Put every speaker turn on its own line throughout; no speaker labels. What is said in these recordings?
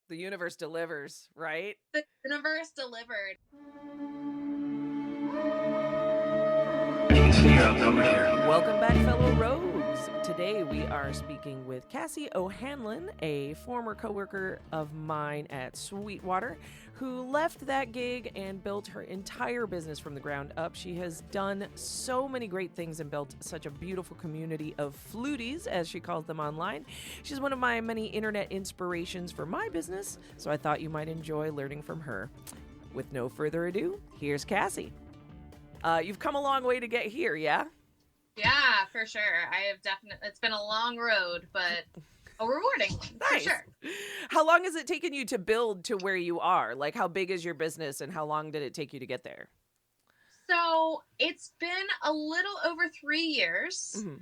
The universe delivers, right?
The universe delivered.
Welcome back, fellow rogues. Today we are speaking with Cassie O'Hanlon, a former coworker of mine at Sweetwater, who left that gig and built her entire business from the ground up. She has done so many great things and built such a beautiful community of fluties, as she calls them online. She's one of my many internet inspirations for my business, so I thought you might enjoy learning from her. With no further ado, here's Cassie. You've come a long way to get here, yeah?
Yeah, for sure. I have definitely, it's been a long road, but a rewarding one,
Nice.
for sure.
How long has it taken you to build to where you are? Like, how big is your business and how long did it take you to get there?
So it's been a little over 3 years.
Mm-hmm.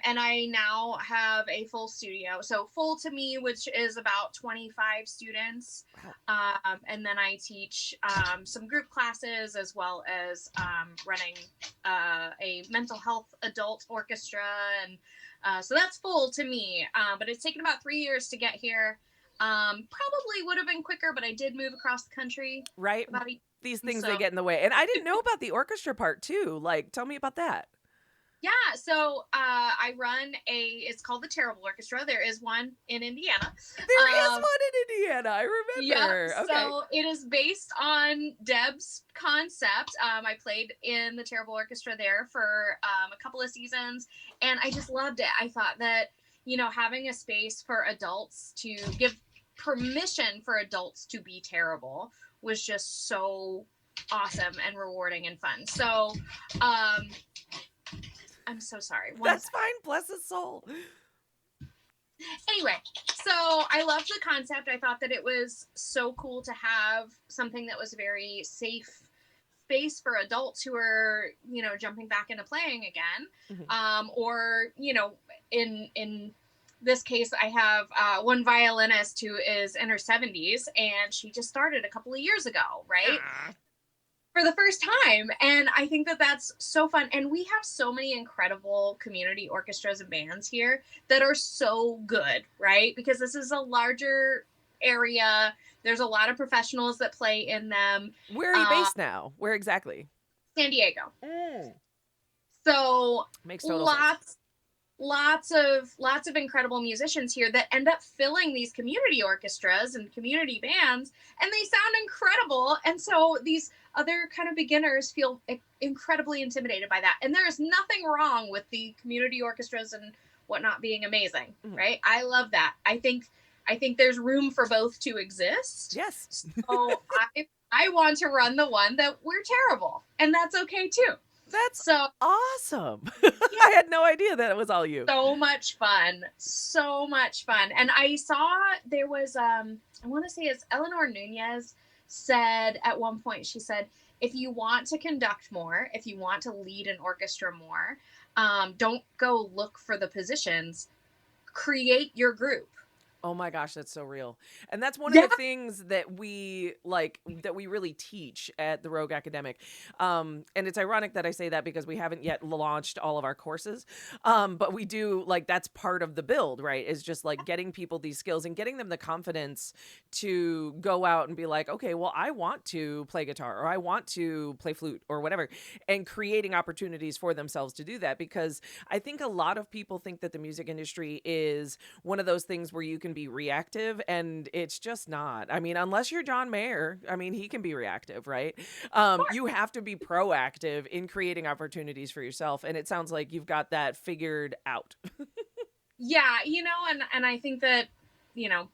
And I now have a full studio. So full to me, which is about 25 students.
Wow.
And then I teach some group classes as well as running a mental health adult orchestra. And so that's full to me. But it's taken about 3 years to get here. Probably would have been quicker, but I did move across the country.
Right. These things, they get in the way. And I didn't know about the orchestra part too. Like, tell me about that.
Yeah, so I run it's called the Terrible Orchestra. There is one in Indiana.
There is one in Indiana, I remember.
Yeah,
okay.
So it is based on Deb's concept. I played in the Terrible Orchestra there for a couple of seasons, and I just loved it. I thought that, having a space for adults to give permission for adults to be terrible was just so awesome and rewarding and fun. So, I'm so sorry.
That's fine. Bless his soul.
Anyway, so I loved the concept. I thought that it was so cool to have something that was very safe space for adults who are, jumping back into playing again. Mm-hmm. Or, in this case, I have one violinist who is in her 70s, and she just started a couple of years ago, right? For the first time. And I think that that's so fun. And we have so many incredible community orchestras and bands here that are so good, right? Because this is a larger area. There's a lot of professionals that play in them.
Where are you based now? Where exactly?
San Diego. So
makes total sense.
Lots of incredible musicians here that end up filling these community orchestras and community bands, and they sound incredible. And so these other kind of beginners feel incredibly intimidated by that. And there is nothing wrong with the community orchestras and whatnot being amazing, right? I love that. I think there's room for both to exist.
Yes.
So I want to run the one that we're terrible, and that's okay too.
That's so awesome. Yeah. I had no idea that it was all you.
So much fun. And I saw there was, I want to say it's Eleanor Nunez said at one point, she said, if you want to conduct more, if you want to lead an orchestra more, don't go look for the positions, create your group.
Oh my gosh, that's so real. And that's one of the things that we really teach at the Rogue Academic. And it's ironic that I say that because we haven't yet launched all of our courses. But we do, that's part of the build, right? Is just getting people these skills and getting them the confidence to go out and be like, okay, well, I want to play guitar or I want to play flute or whatever, and creating opportunities for themselves to do that. Because I think a lot of people think that the music industry is one of those things where you can be reactive, and it's just not. I mean, unless you're John Mayer, I mean, he can be reactive, right? You have to be proactive in creating opportunities for yourself, and it sounds like you've got that figured out.
Yeah, and I think that,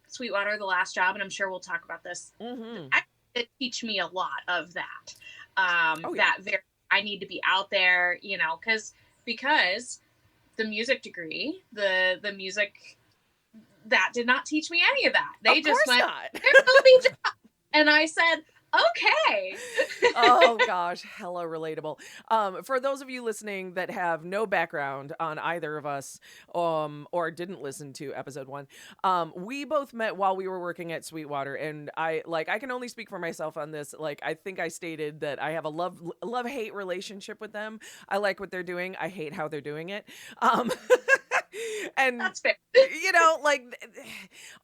Sweetwater, the last job, and I'm sure we'll talk about this, it teach me a lot of that. I need to be out there, because the music degree, the music, that did not teach me any of that. They just went, and I said, okay.
Oh gosh, hella relatable. For those of you listening that have no background on either of us, or didn't listen to episode 1, we both met while we were working at Sweetwater, and I can only speak for myself on this. I think I stated that I have a love-hate relationship with them. I like what they're doing. I hate how they're doing it. And
That's fair.
like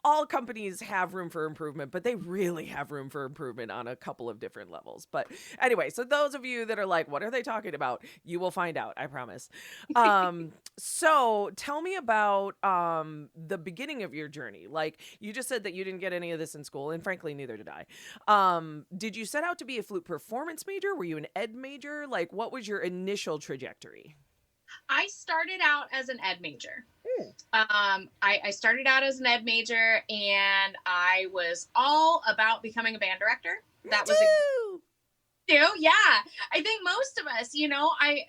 all companies have room for improvement, but they really have room for improvement on a couple of different levels. But anyway, so those of you that are like, what are they talking about? You will find out, I promise. So tell me about the beginning of your journey. Like you just said that you didn't get any of this in school, and frankly, neither did I. Did you set out to be a flute performance major? Were you an ed major? Like what was your initial trajectory?
I started out as an ed major. I started out as an ed major, and I was all about becoming a band director. That was yeah. I think most of us, I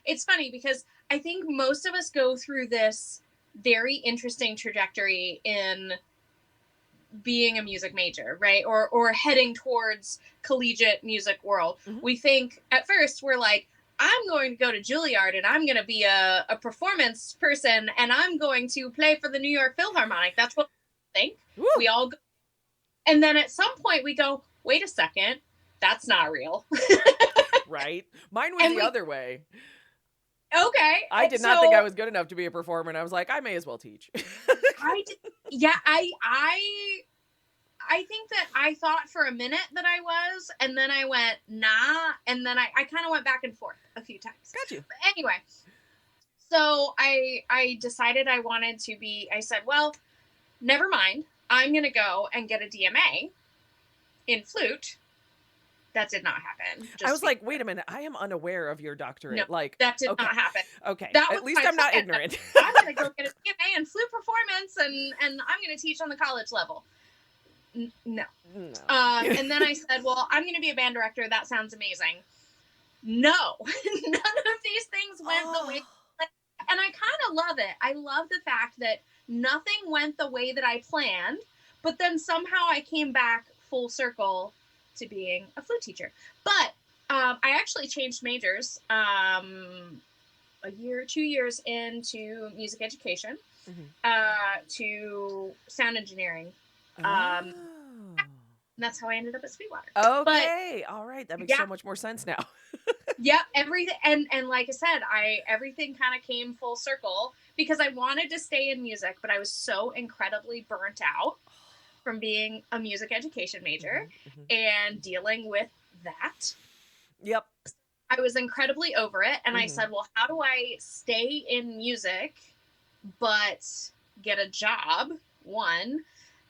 it's funny because I think most of us go through this very interesting trajectory in being a music major, right? Or heading towards collegiate music world. Mm-hmm. We think at first we're like, I'm going to go to Juilliard and I'm going to be a performance person and I'm going to play for the New York Philharmonic. That's what we think. Woo. We all go. And then at some point we go, wait a second, that's not real.
Right. Mine was the other way.
Okay.
I did not think I was good enough to be a performer, and I was like, I may as well teach.
I think that I thought for a minute that I was, and then I went, nah, and then I kind of went back and forth a few times.
Got you.
But anyway, so I decided I wanted to be, I said, well, never mind. I'm going to go and get a DMA in flute. That did not happen.
I was like, wait a minute. I am unaware of your doctorate.
No,
like
that did not happen.
Okay.
That
At least I'm not ignorant.
I'm going to go get a DMA in flute performance and I'm going to teach on the college level. No. And then I said, well, I'm going to be a band director. That sounds amazing. No, none of these things went the way. And I kind of love it. I love the fact that nothing went the way that I planned, but then somehow I came back full circle to being a flute teacher. But I actually changed majors a year, 2 years into music education to sound engineering. That's how I ended up at Sweetwater.
Okay. But, all right. That makes so much more sense now.
Yeah. Everything. And like I said, everything kind of came full circle because I wanted to stay in music, but I was so incredibly burnt out from being a music education major and dealing with that.
Yep.
I was incredibly over it. And I said, well, how do I stay in music, but get a job, one,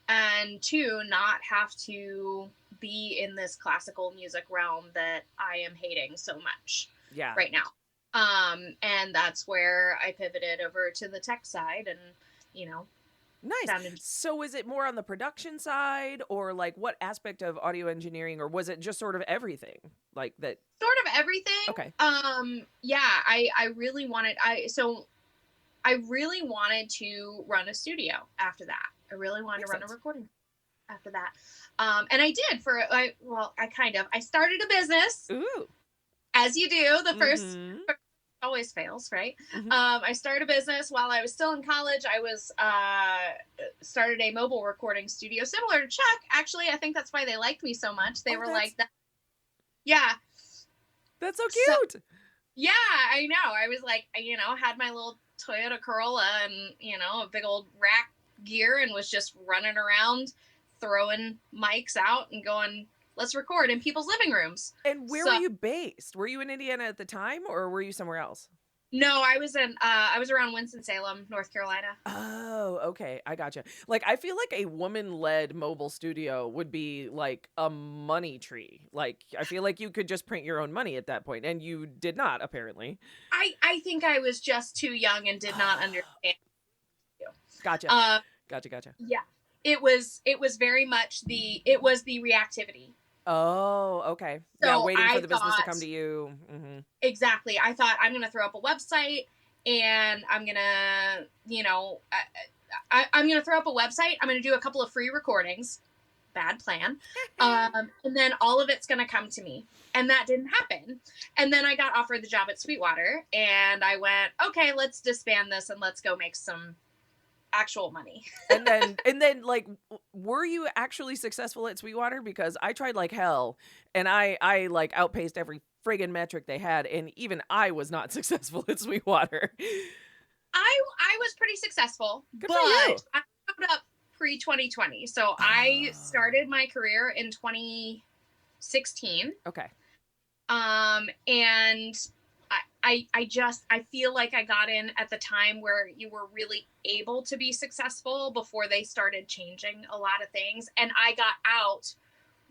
and two, not have to be in this classical music realm that I am hating so much right now. And that's where I pivoted over to the tech side and,
Nice. So is it more on the production side or like what aspect of audio engineering, or was it just sort of everything like that?
Sort of everything.
Okay.
Yeah, I really wanted to run a studio after that. I really wanted to run a recording after that. And I did I started a business.
Ooh.
As you do, the first always fails, right? I started a business while I was still in college. I was started a mobile recording studio similar to Chuck. Actually, I think that's why they liked me so much. They were like that. Yeah.
That's so cute.
So, yeah, I know. I was like, had my little Toyota Corolla and, a big old rack gear and was just running around throwing mics out and going, let's record in people's living rooms.
And where were you based? Were you in Indiana at the time or were you somewhere else?
No, I was around Winston-Salem, North Carolina.
Oh, okay. I gotcha. Like, I feel like a woman-led mobile studio would be like a money tree. Like, I feel like you could just print your own money at that point, and you did not, apparently.
I think I was just too young and did not understand.
Gotcha. Gotcha.
Yeah. It was very much the reactivity.
Oh, okay. So yeah, waiting for the business to come to you.
Exactly. I thought I'm going to throw up a website and I'm going to, I'm going to throw up a website. I'm going to do a couple of free recordings. Bad plan. And then all of it's going to come to me. And that didn't happen. And then I got offered the job at Sweetwater and I went, okay, let's disband this and let's go make some actual money. and then like, were you actually successful at Sweetwater? Because I tried like hell and I like outpaced every friggin' metric they had, and even I was not successful at Sweetwater. I was pretty successful,
Good
but
for you.
I showed up pre-2020. So I started my career in 2016.
Okay.
And I feel like I got in at the time where you were really able to be successful before they started changing a lot of things. And I got out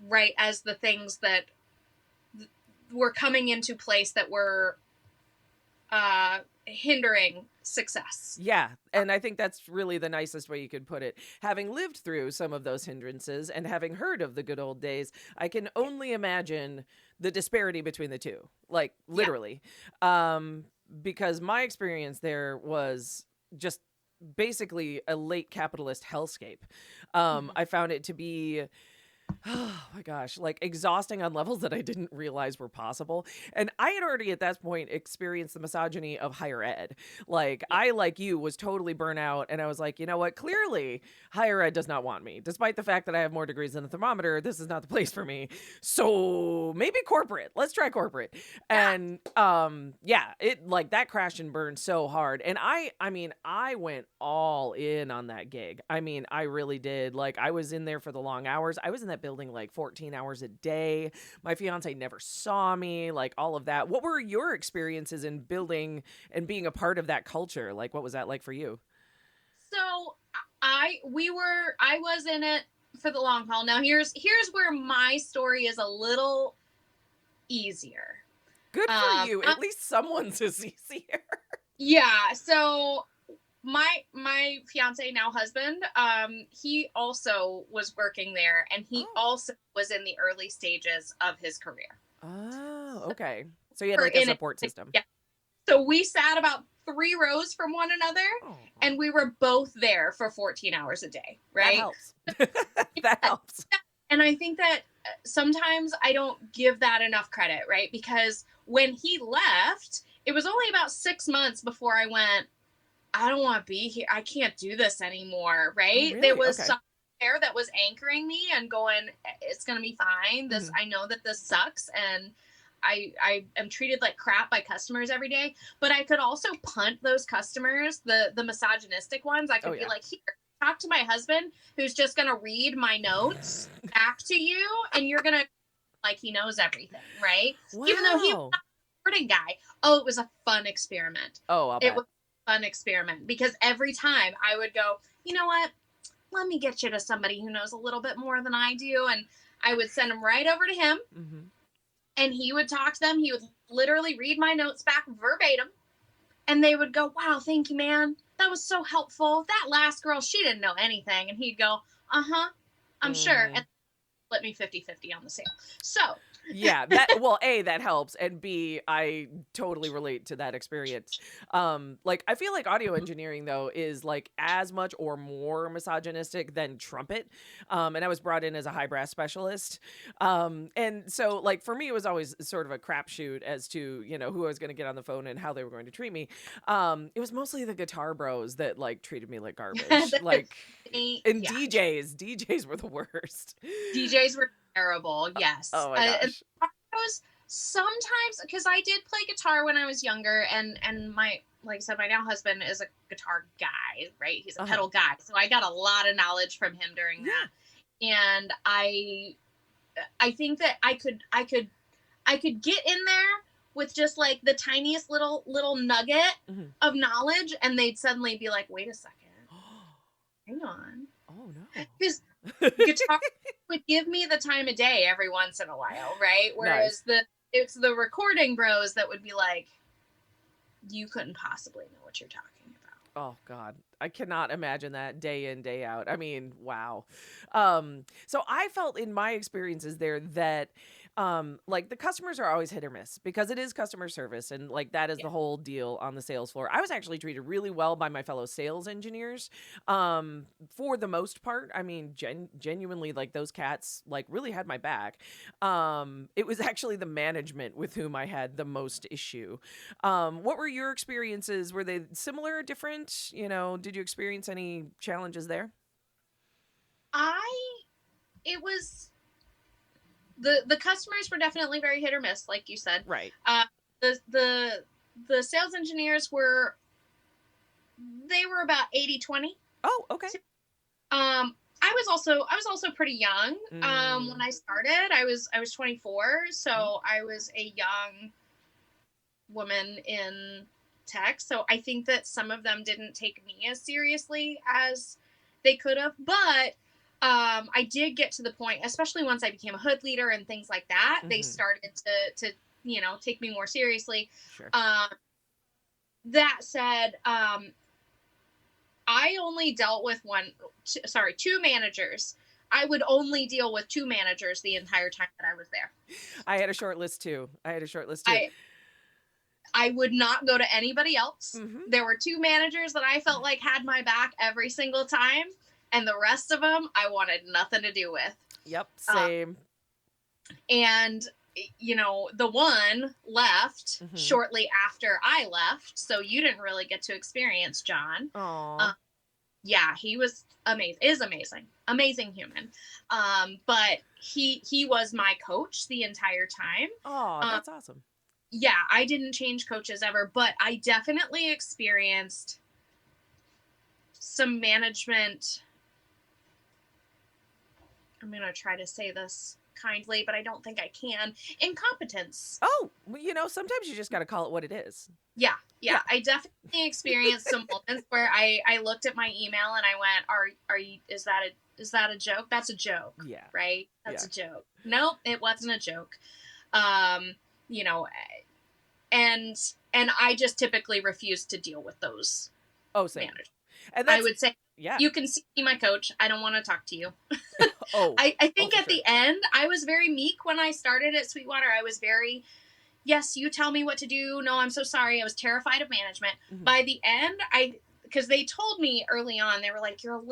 right as the things that were coming into place that were hindering success.
Yeah. And I think that's really the nicest way you could put it. Having lived through some of those hindrances and having heard of the good old days, I can only imagine the disparity between the two, like literally. Because my experience there was just basically a late capitalist hellscape. I found it to be, oh my gosh, like exhausting on levels that I didn't realize were possible. And I had already at that point experienced the misogyny of higher ed. Like I, like you, was totally burnt out. And I was like, you know what? Clearly higher ed does not want me. Despite the fact that I have more degrees than a thermometer, this is not the place for me. So maybe corporate. Let's try corporate. And yeah, it like that crashed and burned so hard. And I mean, I went all in on that gig. I mean, I really did. Like I was in there for the long hours. I was in that building like 14 hours a day. My fiance never saw me, like all of that. What were your experiences in building and being a part of that culture? Like, what was that like for you?
So I was in it for the long haul. Now here's where my story is a little easier.
Good for you. At least someone's is easier.
Yeah. So my fiance, now husband, he also was working there, and he also was in the early stages of his career.
Oh, okay. So you had like a support system.
Yeah. So we sat about 3 rows from one another, and we were both there for 14 hours a day, right?
That helps. That helps.
And I think that sometimes I don't give that enough credit, right? Because when he left, it was only about 6 months before I went, I don't want to be here. I can't do this anymore, right?
Oh, really?
There was
Okay.
something there that was anchoring me and going, it's going to be fine. This, I know that this sucks, and I am treated like crap by customers every day. But I could also punt those customers, the misogynistic ones. I could be like, here, talk to my husband, who's just going to read my notes back to you, and you're going to like he knows everything, right?
Wow.
Even though he was not a recording guy. Oh, it was a fun experiment.
Oh, I'll bet.
It was fun experiment, because every time I would go, you know what, let me get you to somebody who knows a little bit more than I do, and I would send them right over to him, and he would talk to them. He would literally read my notes back verbatim, and they would go, wow, thank you, man, that was so helpful. That last girl, she didn't know anything. And he'd go, I'm sure, and split me 50-50 on the sale. So
yeah, that, well, A, that helps, and B, I totally relate to that experience. Like I feel like audio engineering though is like as much or more misogynistic than trumpet. And I was brought in as a high brass specialist. And so like for me it was always sort of a crapshoot as to, you know, who I was going to get on the phone and how they were going to treat me. It was mostly the guitar bros that like treated me like garbage. Like and DJs were the worst.
DJs were terrible. Yes.
Oh my gosh.
Sometimes, because I did play guitar when I was younger, and my, like I said, my now husband is a guitar guy, right? He's a pedal guy, so I got a lot of knowledge from him during that. And I think that I could get in there with just like the tiniest little nugget of knowledge, and they'd suddenly be like, wait a second, hang on.
Oh no.
Because guitar would give me the time of day every once in a while, right? Whereas it's the recording bros that would be like, you couldn't possibly know what you're talking about.
Oh God, I cannot imagine that day in, day out. I mean, wow. So I felt in my experiences there that like the customers are always hit or miss because it is customer service, and like that is the whole deal on the sales floor. I was actually treated really well by my fellow sales engineers for the most part. I mean, genuinely, like those cats like really had my back. It was actually the management with whom I had the most issue. What were your experiences? Were they similar, different? You know, did you experience any challenges there?
It was the customers were definitely very hit or miss, like you said.
Right.
The sales engineers were they were about 80-20.
Oh, okay.
I was also pretty young. When
Mm.
I started, I was 24, so I was a young woman in tech. So I think that some of them didn't take me as seriously as they could have, but I did get to the point, especially once I became a hood leader and things like that, they started to take me more seriously.
Sure.
That said, I only dealt with two managers. I would only deal with two managers the entire time that I was there.
I had a short list too.
I would not go to anybody else.
Mm-hmm.
There were two managers that I felt like had my back every single time, and the rest of them I wanted nothing to do with.
Yep, same.
And the one left shortly after I left, so you didn't really get to experience John. Yeah, he was amazing human. But he was my coach the entire time.
Oh, that's awesome.
Yeah, I didn't change coaches ever, but I definitely experienced some management. I'm going to try to say this kindly, but I don't think I can. Incompetence.
Oh, sometimes you just got to call it what it is.
Yeah. I definitely experienced some moments where I looked at my email and I went, "Are you? Is that a joke? That's a joke,
yeah,
right? That's a joke. Nope, it wasn't a joke." And I just typically refuse to deal with those managers.
And
I would say,
yeah,
you can see my coach. I don't want to talk to you. I think at the end, I was very meek when I started at Sweetwater. I was very, yes, you tell me what to do. No, I'm so sorry. I was terrified of management. Mm-hmm. By the end, because they told me early on, they were like, you're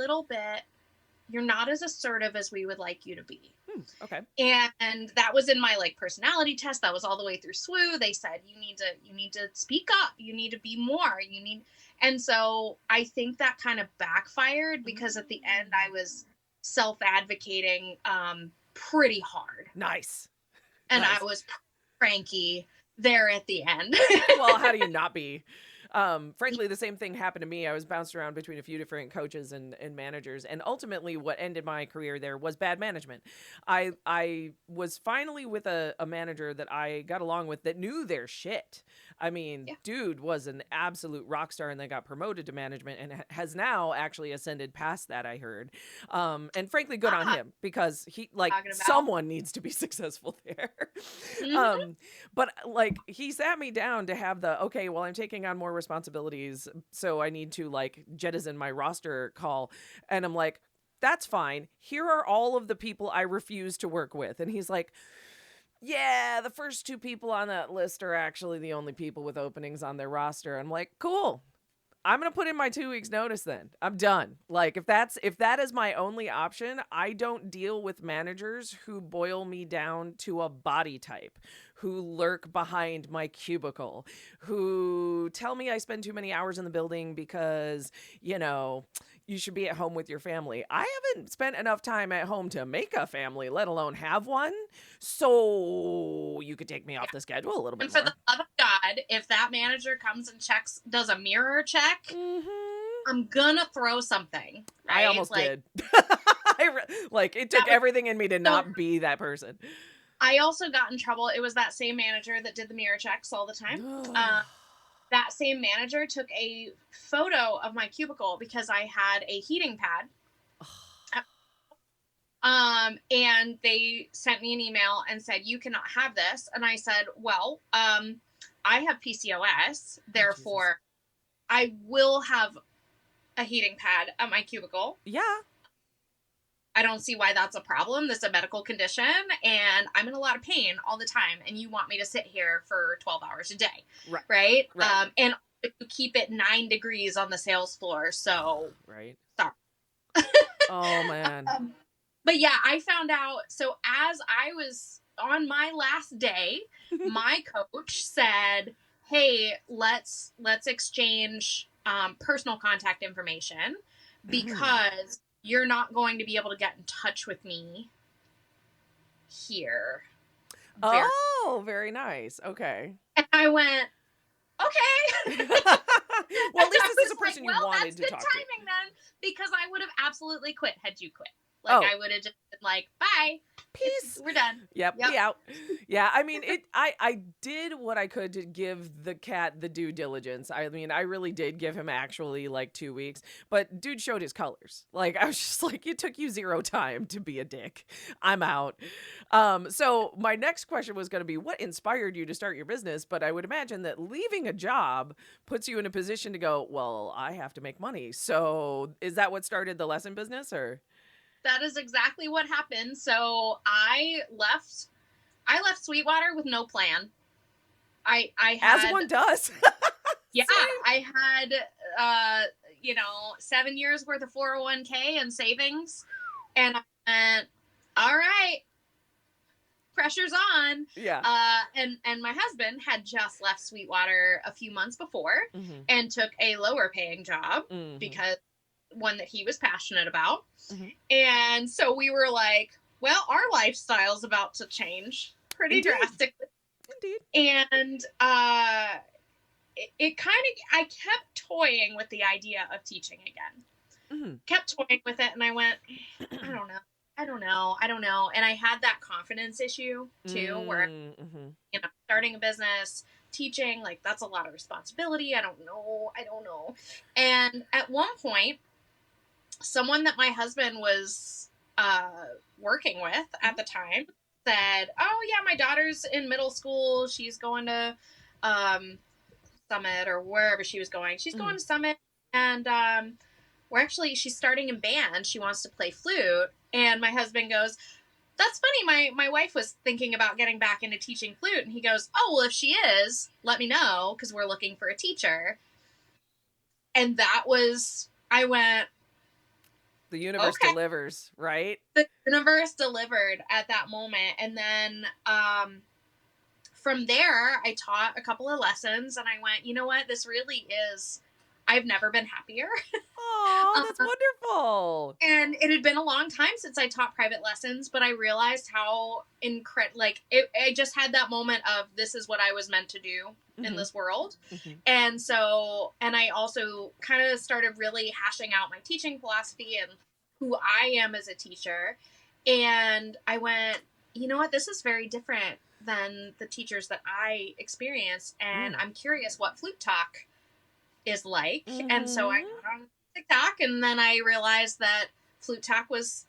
not as assertive as we would like you to be.
Okay.
And that was in my personality test. That was all the way through SWU. They said, you need to speak up. You need to be more. And so I think that kind of backfired because at the end I was self-advocating pretty hard.
Nice.
And I was cranky there at the end.
Well, how do you not be? Frankly, the same thing happened to me. I was bounced around between a few different coaches and managers, and ultimately what ended my career there was bad management. I was finally with a manager that I got along with that knew their shit. I mean, dude was an absolute rock star and then got promoted to management and has now actually ascended past that, I heard. And frankly, good on him, because someone needs to be successful there. But he sat me down to have okay, well, I'm taking on more responsibilities, so I need to jettison my roster call. And I'm like, that's fine. Here are all of the people I refuse to work with. And he's like, yeah, the first two people on that list are actually the only people with openings on their roster. I'm like, cool. I'm going to put in my 2 weeks notice then. I'm done. If that is my only option, I don't deal with managers who boil me down to a body type, who lurk behind my cubicle, who tell me I spend too many hours in the building because, you should be at home with your family. I haven't spent enough time at home to make a family, let alone have one. So you could take me off the schedule a little bit more.
And for the love of God, if that manager comes and does a mirror check, I'm gonna throw something. Right?
I almost did. It took everything in me to not be that person.
I also got in trouble. It was that same manager that did the mirror checks all the time. That same manager took a photo of my cubicle because I had a heating pad. And they sent me an email and said, you cannot have this. And I said, well, I have PCOS, therefore I will have a heating pad at my cubicle.
Yeah.
I don't see why that's a problem. This is a medical condition and I'm in a lot of pain all the time. And you want me to sit here for 12 hours a day. Right. And to keep it 9 degrees on the sales floor. So,
right.
Sorry.
Oh man.
But yeah, I found out. So as I was on my last day, my coach said, hey, let's exchange personal contact information because you're not going to be able to get in touch with me here.
Very nice. Okay.
And I went, okay.
Well, at least
I
this is a
was like,
person you
well,
wanted
that's
to
good
talk to.
timing then, because I would have absolutely quit had you quit. Like,
Oh,
I would have just been like, bye.
peace.
We're done.
Yep,
Yep.
we out. Yeah, I mean, I did what I could to give the cat the due diligence. I mean, I really did give him actually like 2 weeks, but dude showed his colors. Like, I was just like, it took you 0 time to be a dick. I'm out. So my next question was going to be, what inspired you to start your business? But I would imagine that leaving a job puts you in a position to go, well, I have to make money. So is that what started the lesson business, or?
That is exactly what happened. So I left Sweetwater with no plan. I
As
had,
one does.
yeah,
Same.
I had 7 years worth of 401k and savings, and I went, all right, pressure's on.
Yeah.
And my husband had just left Sweetwater a few months before
Mhm.
and took a lower paying job,
Mhm.
because one that he was passionate about.
Mhm.
And so we were like, well, our lifestyle's about to change pretty
Indeed.
drastically.
Indeed.
And it kind of, I kept toying with the idea of teaching again.
Mhm.
Kept toying with it, and I went, I don't know. I don't know. And I had that confidence issue too, where,
Mhm.
starting a business, teaching, like, that's a lot of responsibility. I don't know. And at one point, someone that my husband was working with at the time said, "Oh yeah, my daughter's in middle school. She's going to um, Summit, or wherever she was going. She's going
Mhm.
to Summit, and she's starting a band. She wants to play flute." And my husband goes, "That's funny. My wife was thinking about getting back into teaching flute." And he goes, "Oh well, if she is, let me know, because we're looking for a teacher." And that was, I went,
The universe
okay.
delivers, right?
The universe delivered at that moment. And then from there, I taught a couple of lessons, and I went, you know what? This really is, I've never been happier.
Oh, that's wonderful.
And it had been a long time since I taught private lessons, but I realized how incredible, like, I just had that moment of, this is what I was meant to do in
Mhm.
this world.
Mhm.
And so, and I also kind of started really hashing out my teaching philosophy and who I am as a teacher. And I went, you know what? This is very different than the teachers that I experience. And
Mm.
I'm curious what flute talk is like. And so I
Mhm.
got on TikTok, and then I realized that flute talk was,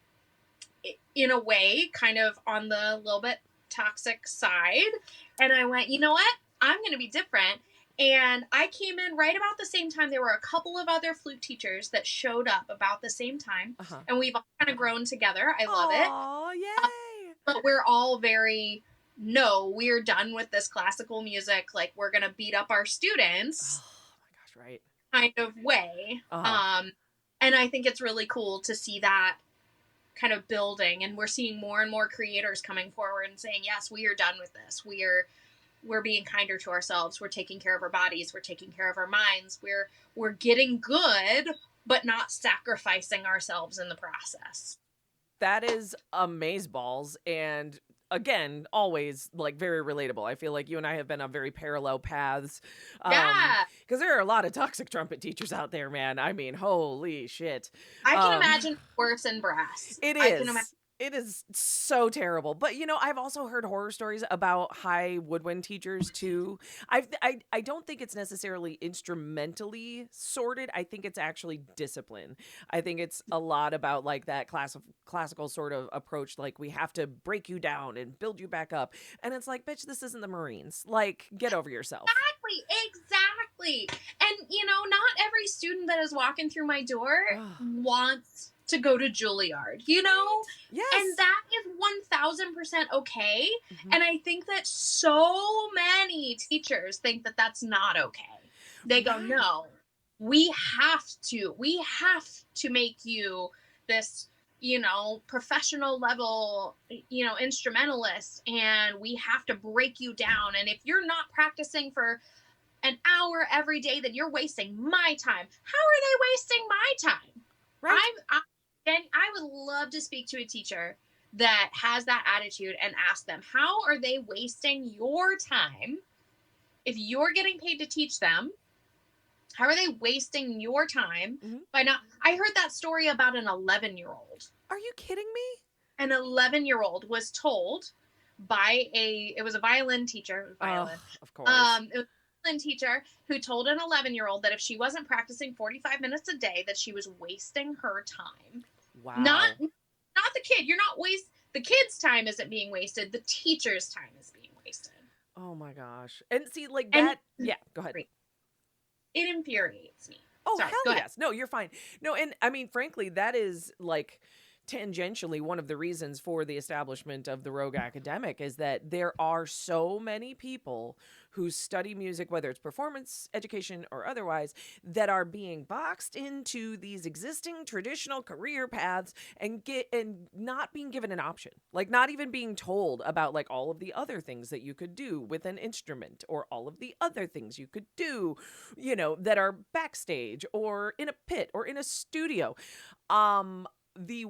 in a way, kind of on the little bit toxic side. And I went, you know what? I'm going to be different. And I came in right about the same time. There were a couple of other flute teachers that showed up about the same time.
Uh-huh.
And we've all kind of grown together. I love it.
Oh, yay.
But we're all very, no, we're done with this classical music. Like, we're going to beat up our students
Oh my gosh, right.
kind of way.
Uh-huh.
And I think it's really cool to see that kind of building, and we're seeing more and more creators coming forward and saying, yes, we are done with this. We're being kinder to ourselves. We're taking care of our bodies. We're taking care of our minds. We're getting good, but not sacrificing ourselves in the process.
That is amazeballs, and again, always like very relatable. I feel like you and I have been on very parallel paths.
Yeah.
Because there are a lot of toxic trumpet teachers out there, man. I mean, holy shit.
I can
Um
imagine worse in brass.
It
I can imagine.
is. It is so terrible. But I've also heard horror stories about high woodwind teachers too. I don't think it's necessarily instrumentally sorted. I think it's actually discipline. I think it's a lot about like that classical sort of approach, like we have to break you down and build you back up. And it's like, bitch, this isn't the Marines. Like, get over yourself.
Exactly. And, not every student that is walking through my door
Ugh.
wants to go to Juilliard,
Yes.
And that is 1000% okay.
Mhm.
And I think that so many teachers think that that's not okay. They go,
Right.
no, we have to make you this, professional level, instrumentalist, and we have to break you down. And if you're not practicing for an hour every day, then you're wasting my time. How are they wasting my time?
Right.
I would love to speak to a teacher that has that attitude and ask them, how are they wasting your time if you're getting paid to teach them, how are they wasting your time by not? I heard that story about an 11-year-old.
Are you kidding me?
An 11-year-old was told by it was a violin teacher. Violin.
Oh, of course.
It was a violin teacher who told an 11-year-old that if she wasn't practicing 45 minutes a day, that she was wasting her time.
Wow.
Not the kid. The kid's time isn't being wasted. The teacher's time is being wasted.
Oh my gosh. And see, like that. Yeah, go ahead.
It infuriates me.
Oh, sorry, hell yes. No, you're fine. No, and I mean, frankly, that is like tangentially one of the reasons for the establishment of the Rogue Academic, is that there are so many people who study music, whether it's performance education or otherwise, that are being boxed into these existing traditional career paths and not being given an option, like not even being told about like all of the other things that you could do with an instrument, or all of the other things you could do, you know, that are backstage or in a pit or in a studio. The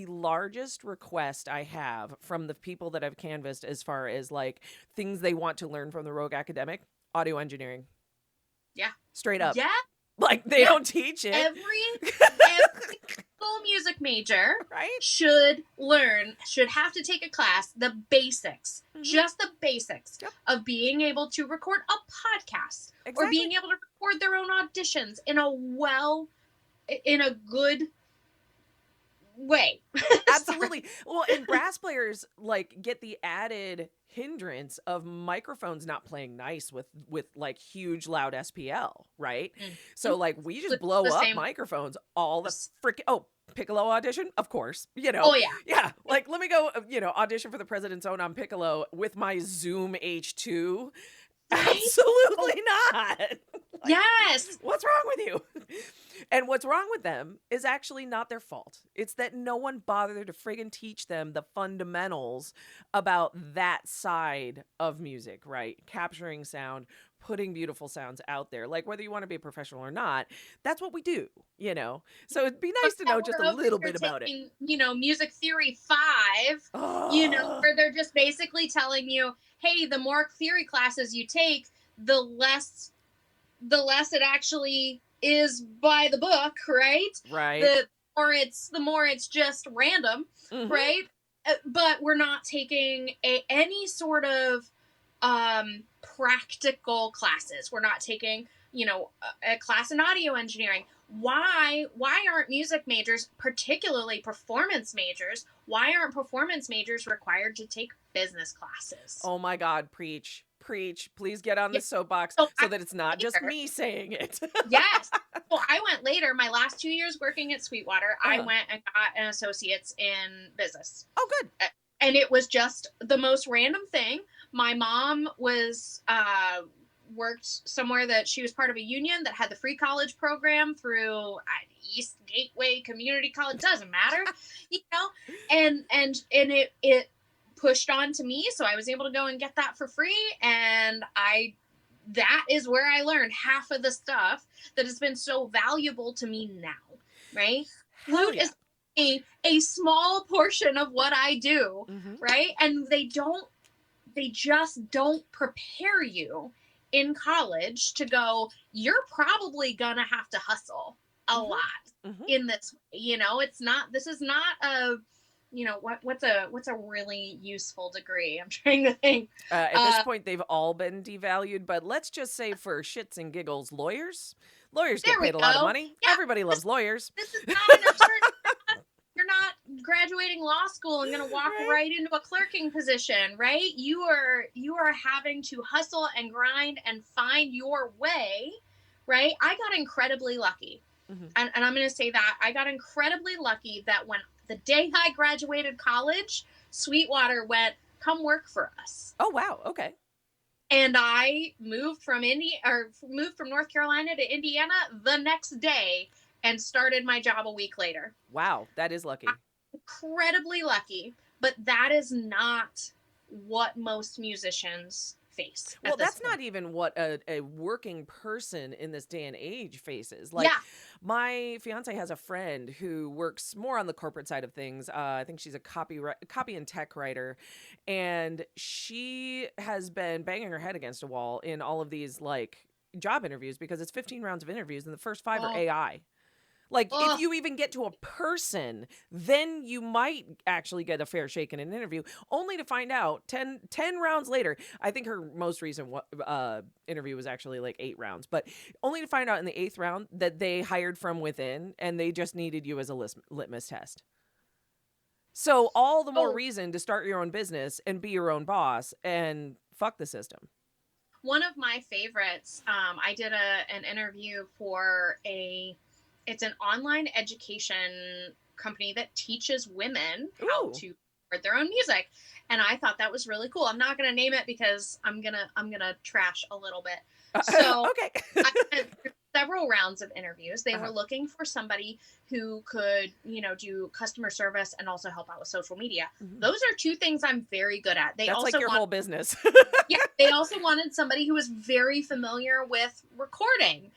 largest request I have from the people that I've canvassed as far as like things they want to learn from the Rogue Academic, audio engineering.
Yeah.
Straight up.
Yeah.
Like they don't teach it.
Every music major should have to take a class, the basics, just the basics of being able to record a podcast or being able to record their own auditions in a good way.
Absolutely. Well, and brass players like get the added hindrance of microphones not playing nice with like huge loud SPL, right? So like we just blow up microphones all the freaking piccolo audition, of course, you know.
Oh yeah.
Yeah, like let me go, you know, audition for the President's Own on piccolo with my Zoom H2. Absolutely not. Like,
yes.
What's wrong with you? And what's wrong with them is actually not their fault. It's that no one bothered to friggin' teach them the fundamentals about that side of music, right? Capturing sound, putting beautiful sounds out there. Like whether you want to be a professional or not, that's what we do, you know? So it'd be nice to know just a little bit about it.
You know, Music Theory 5, you know, where they're just basically telling you, hey, the more theory classes you take, the less it actually is by the book, right?
Right.
The more it's just random, right? But we're not taking any sort of practical classes. We're not taking, you know, a class in audio engineering. Why aren't music majors, particularly performance majors, why aren't performance majors required to take business classes?
Oh my God, preach. Please get on the soapbox so that it's not just me saying it.
Yes. Well, I went later. My last 2 years working at Sweetwater, I went and got an associate's in business.
Oh, good.
And it was just the most random thing. My mom was worked somewhere that she was part of a union that had the free college program through East Gateway Community College. Doesn't matter, you know. And it pushed on to me, so I was able to go and get that for free, and that is where I learned half of the stuff that has been so valuable to me now, right? Flute is a small portion of what I do, right? And they just don't prepare you in college to go, you're probably gonna have to hustle a lot in this, you know. This is not a, you know, what's a really useful degree? I'm trying to think.
At this point, they've all been devalued, but let's just say for shits and giggles, lawyers get paid a lot of money. Yeah, everybody loves lawyers.
This is not an attorney. You're not graduating law school and going to walk right into a clerking position, right? You are having to hustle and grind and find your way, right? I got incredibly lucky. And I'm going to say that I got incredibly lucky that when the day I graduated college, Sweetwater went, come work for us.
Oh, wow. Okay.
And I moved from North Carolina to Indiana the next day and started my job a week later.
Wow. That is lucky.
I'm incredibly lucky, but that is not what most musicians face
Well,
at this
that's
point.
not even what a working person in this day and age faces. Like,
Yeah.
my fiance has a friend who works more on the corporate side of things. I think she's a copy and tech writer, and she has been banging her head against a wall in all of these like job interviews because it's 15 rounds of interviews and the first 5 are
Oh,
AI. Like, if
oh,
you even get to a person, then you might actually get a fair shake in an interview, only to find out 10 rounds later. I think her most recent interview was actually like 8 rounds, but only to find out in the 8th round that they hired from within and they just needed you as a litmus test. So, all the more
oh.
reason to start your own business and be your own boss and fuck the system.
One of my favorites, I did an interview for it's an online education company that teaches women how
Ooh.
to record their own music. And I thought that was really cool. I'm not going to name it because I'm going to trash a little bit. So
Okay.
I went through several rounds of interviews. They were
Uh-huh.
looking for somebody who could, do customer service and also help out with social media.
Mhm.
Those are two things I'm very good at. They
That's
also
like your
want
whole business.
yeah, they also wanted somebody who was very familiar with recording.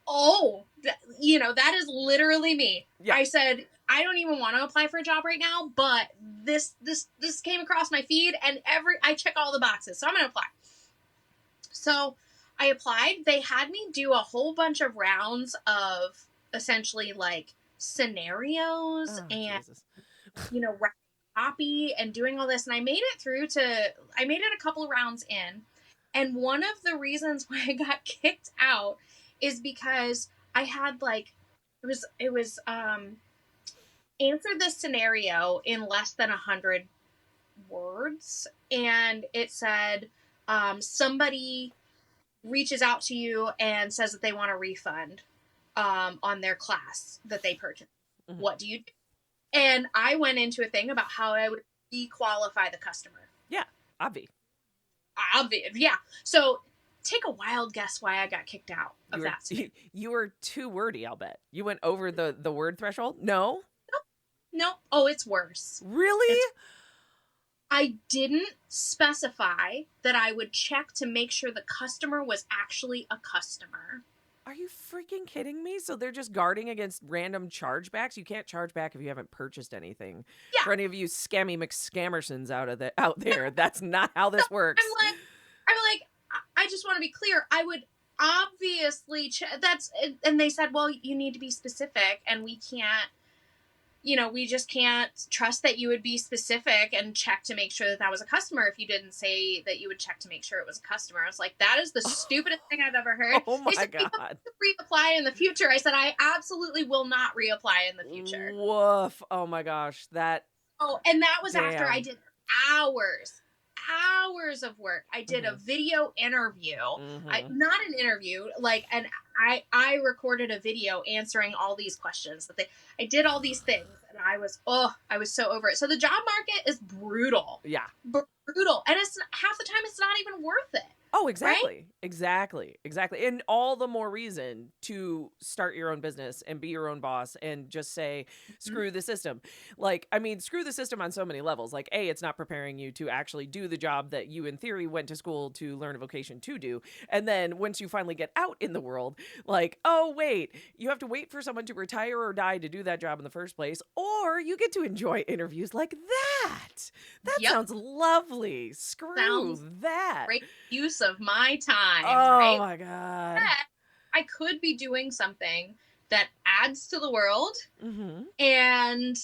Oh, that is literally me.
Yeah.
I said, I don't even want to apply for a job right now, but this came across my feed and I check all the boxes, so I'm going to apply. So I applied. They had me do a whole bunch of rounds of essentially like scenarios
Oh,
and,
Jesus.
writing copy and doing all this. And I made it a couple of rounds in. And one of the reasons why I got kicked out is because I had like, it was answer this scenario in less than 100 words. And it said, somebody reaches out to you and says that they want a refund on their class that they purchased.
Mhm.
What do you do? And I went into a thing about how I would dequalify the customer.
Yeah, obvi.
Obvious, yeah. So take a wild guess why I got kicked out of that.
You were too wordy, I'll bet. You went over the word threshold? No?
No. Oh, it's worse.
Really?
I didn't specify that I would check to make sure the customer was actually a customer.
Are you freaking kidding me? So they're just guarding against random chargebacks? You can't charge back if you haven't purchased anything.
Yeah.
For any of you scammy McScammersons out there, that's not how this works.
I'm like, I just want to be clear. I would obviously and they said, well, you need to be specific, and we can't, we just can't trust that you would be specific and check to make sure that was a customer if you didn't say that you would check to make sure it was a customer. I was like, that is the stupidest thing I've ever heard.
Oh my
They said,
God.
reapply in the future. I said, I absolutely will not reapply in the future.
Woof. Oh my gosh.
And that was after
Damn.
I did hours of work. I did a video interview.
Mhm.
Not an interview, like, and I recorded a video answering all these questions I did all these things, and I was so over it. So the job market is brutal.
Yeah.
Brutal. And it's half the time it's not even worth it.
Oh, exactly.
Right?
Exactly. And all the more reason to start your own business and be your own boss and just say, screw the system. Like, I mean, screw the system on so many levels. Like, A, it's not preparing you to actually do the job that you in theory went to school to learn a vocation to do. And then once you finally get out in the world, like, oh, wait, you have to wait for someone to retire or die to do that job in the first place. Or you get to enjoy interviews like that. That sounds lovely. Screw that.
Great use of my time.
Oh
right?
my God.
I could be doing something that adds to the world,
Mm-hmm.
and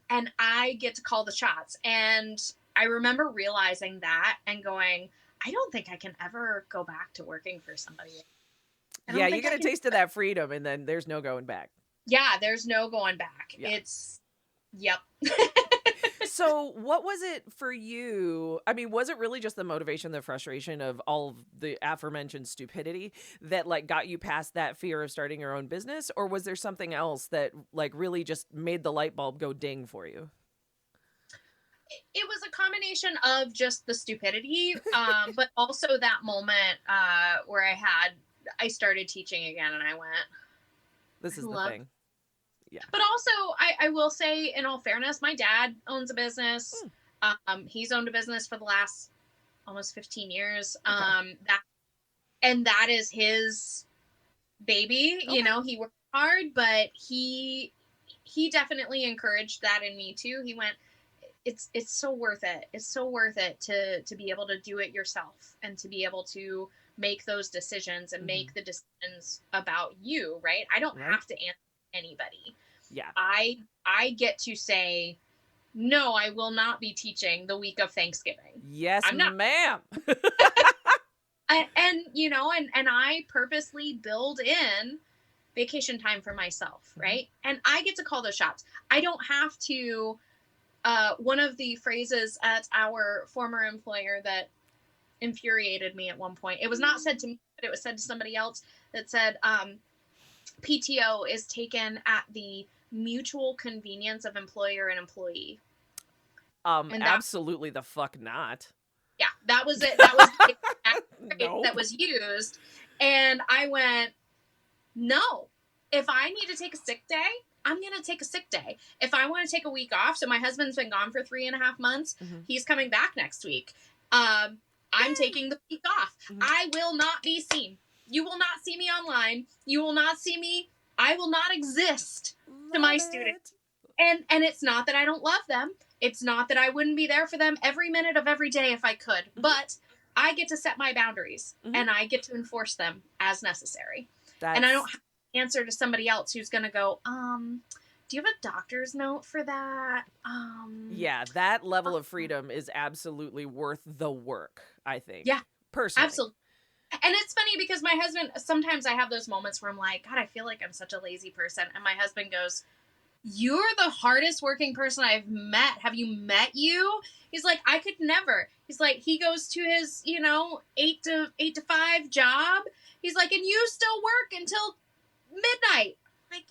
and I get to call the shots. And I remember realizing that and going, I don't think I can ever go back to working for somebody.
Yeah, you get a taste of that freedom, and then there's no going back.
Yeah, there's no going back.
Yeah.
It's yep.
So what was it for you? I mean, was it really just the motivation, the frustration of all of the aforementioned stupidity that like got you past that fear of starting your own business? Or was there something else that like really just made the light bulb go ding for you?
It was a combination of just the stupidity, but also that moment where I started teaching again, and I went,
This is the thing. Yeah.
But also, I will say, in all fairness, my dad owns a business. He's owned a business for the last almost 15 years.
Okay.
That is his baby.
Okay.
You know, he worked hard, but he definitely encouraged that in me too. He went, it's so worth it. It's so worth it to be able to do it yourself and to be able to make those decisions and make the decisions about you, right? I don't have to answer anybody.
Yeah.
I get to say, no, I will not be teaching the week of Thanksgiving.
Yes,
I'm not.
ma'am.
And you know, and I purposely build in vacation time for myself, right? And I get to call those shots. I don't have to. One of the phrases at our former employer that infuriated me at one point, it was not said to me, but it was said to somebody else, that said, PTO is taken at the mutual convenience of employer and employee. And
absolutely the fuck not.
Yeah, that was it. That was the nope. That was used. And I went, no, if I need to take a sick day, I'm going to take a sick day. If I want to take a week off, so my husband's been gone for 3.5 months. He's coming back next week. I'm taking the week off. I will not be seen. You will not see me online. You will not see me. I will not exist to my students. And it's not that I don't love them. It's not that I wouldn't be there for them every minute of every day if I could. But I get to set my boundaries and I get to enforce them as necessary. And I don't have to answer to somebody else who's going to go, do you have a doctor's note for that?
Yeah, that level of freedom is absolutely worth the work, I think.
Yeah,
personally.
Absolutely. And it's funny because my husband, sometimes I have those moments where I'm like, God, I feel like I'm such a lazy person. And my husband goes, you're the hardest working person I've met. Have you met you? He's like, I could never. He's like, he goes to his, 8 to 5 job. He's like, and you still work until midnight. Like,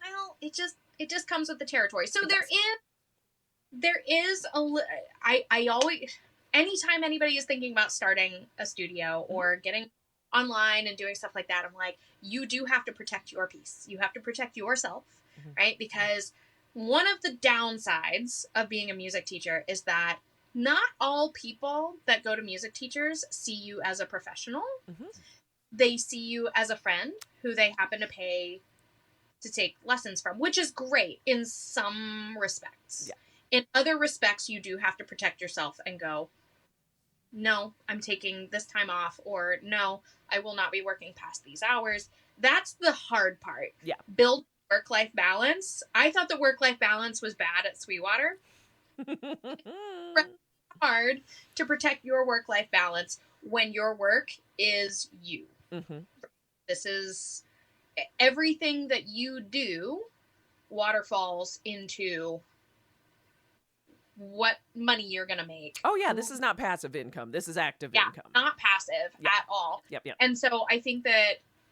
well, it just comes with the territory. So there is I always, anytime anybody is thinking about starting a studio or getting online and doing stuff like that, I'm like, you do have to protect your peace. You have to protect yourself. Right? Because one of the downsides of being a music teacher is that not all people that go to music teachers see you as a professional. They see you as a friend who they happen to pay to take lessons from, which is great in some respects. Yeah. In other respects, you do have to protect yourself and go, no, I'm taking this time off, or no, I will not be working past these hours. That's the hard part.
Yeah.
Build work-life balance. I thought the work-life balance was bad at Sweetwater. It's hard to protect your work-life balance when your work is you. This is everything that you do waterfalls into what money you're going to make.
Oh yeah, this is not passive income. This is active income.
Not passive at all.
Yep.
And so I think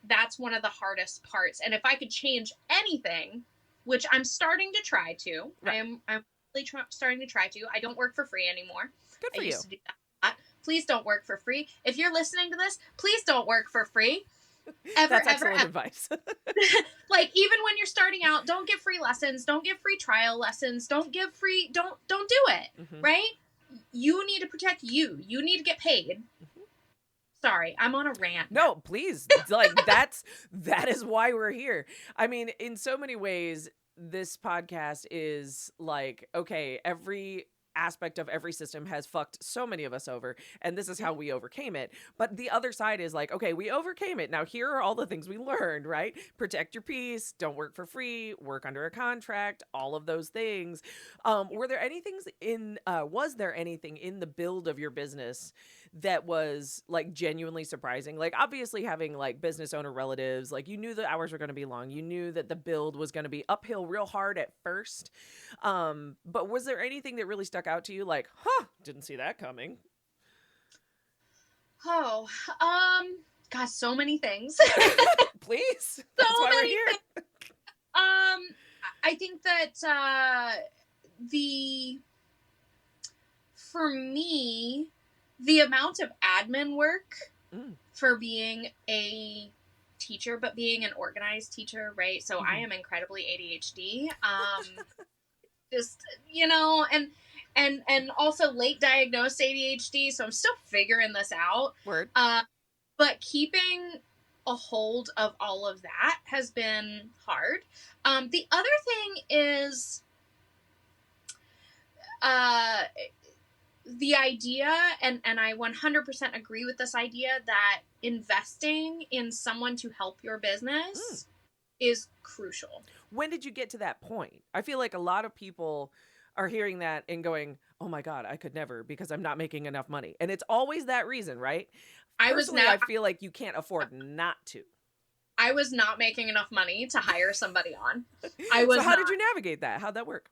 that's one of the hardest parts. And if I could change anything, which I'm starting to try to, I'm really starting to try to. I don't work for free anymore.
Good for you.
I used to do that. Please don't work for free. If you're listening to this, please don't work for free. That's excellent advice. Like, even when you're starting out, don't give free lessons. Don't give free trial lessons. Don't give free. Don't do it. Right? You need to protect you. You need to get paid. Sorry, I'm on a rant.
No, please. Like, that is why we're here. I mean, in so many ways, this podcast is like, okay, every aspect of every system has fucked so many of us over, and this is how we overcame it. But the other side is like, okay, we overcame it. Now here are all the things we learned, right? Protect your peace, don't work for free, work under a contract, all of those things. Was there anything in the build of your business that was like genuinely surprising? Like, obviously having like business owner relatives, like you knew the hours were going to be long, you knew that the build was going to be uphill real hard at first, but was there anything that really stuck out to you, like, didn't see that coming?
Gosh, so many things.
Please, that's why we're here.
I think that for me, the amount of admin work for being a teacher, but being an organized teacher, right? So I am incredibly ADHD. Just, and and also late diagnosed ADHD, so I'm still figuring this out.
Word.
But keeping a hold of all of that has been hard. The other thing is the idea, and I 100% agree with this idea, that investing in someone to help your business is crucial.
When did you get to that point? I feel like a lot of people are hearing that and going, oh my God, I could never because I'm not making enough money. And it's always that reason, right? Personally, I feel like you can't afford not to.
I was not making enough money to hire somebody on.
So how did you navigate that? How'd that work?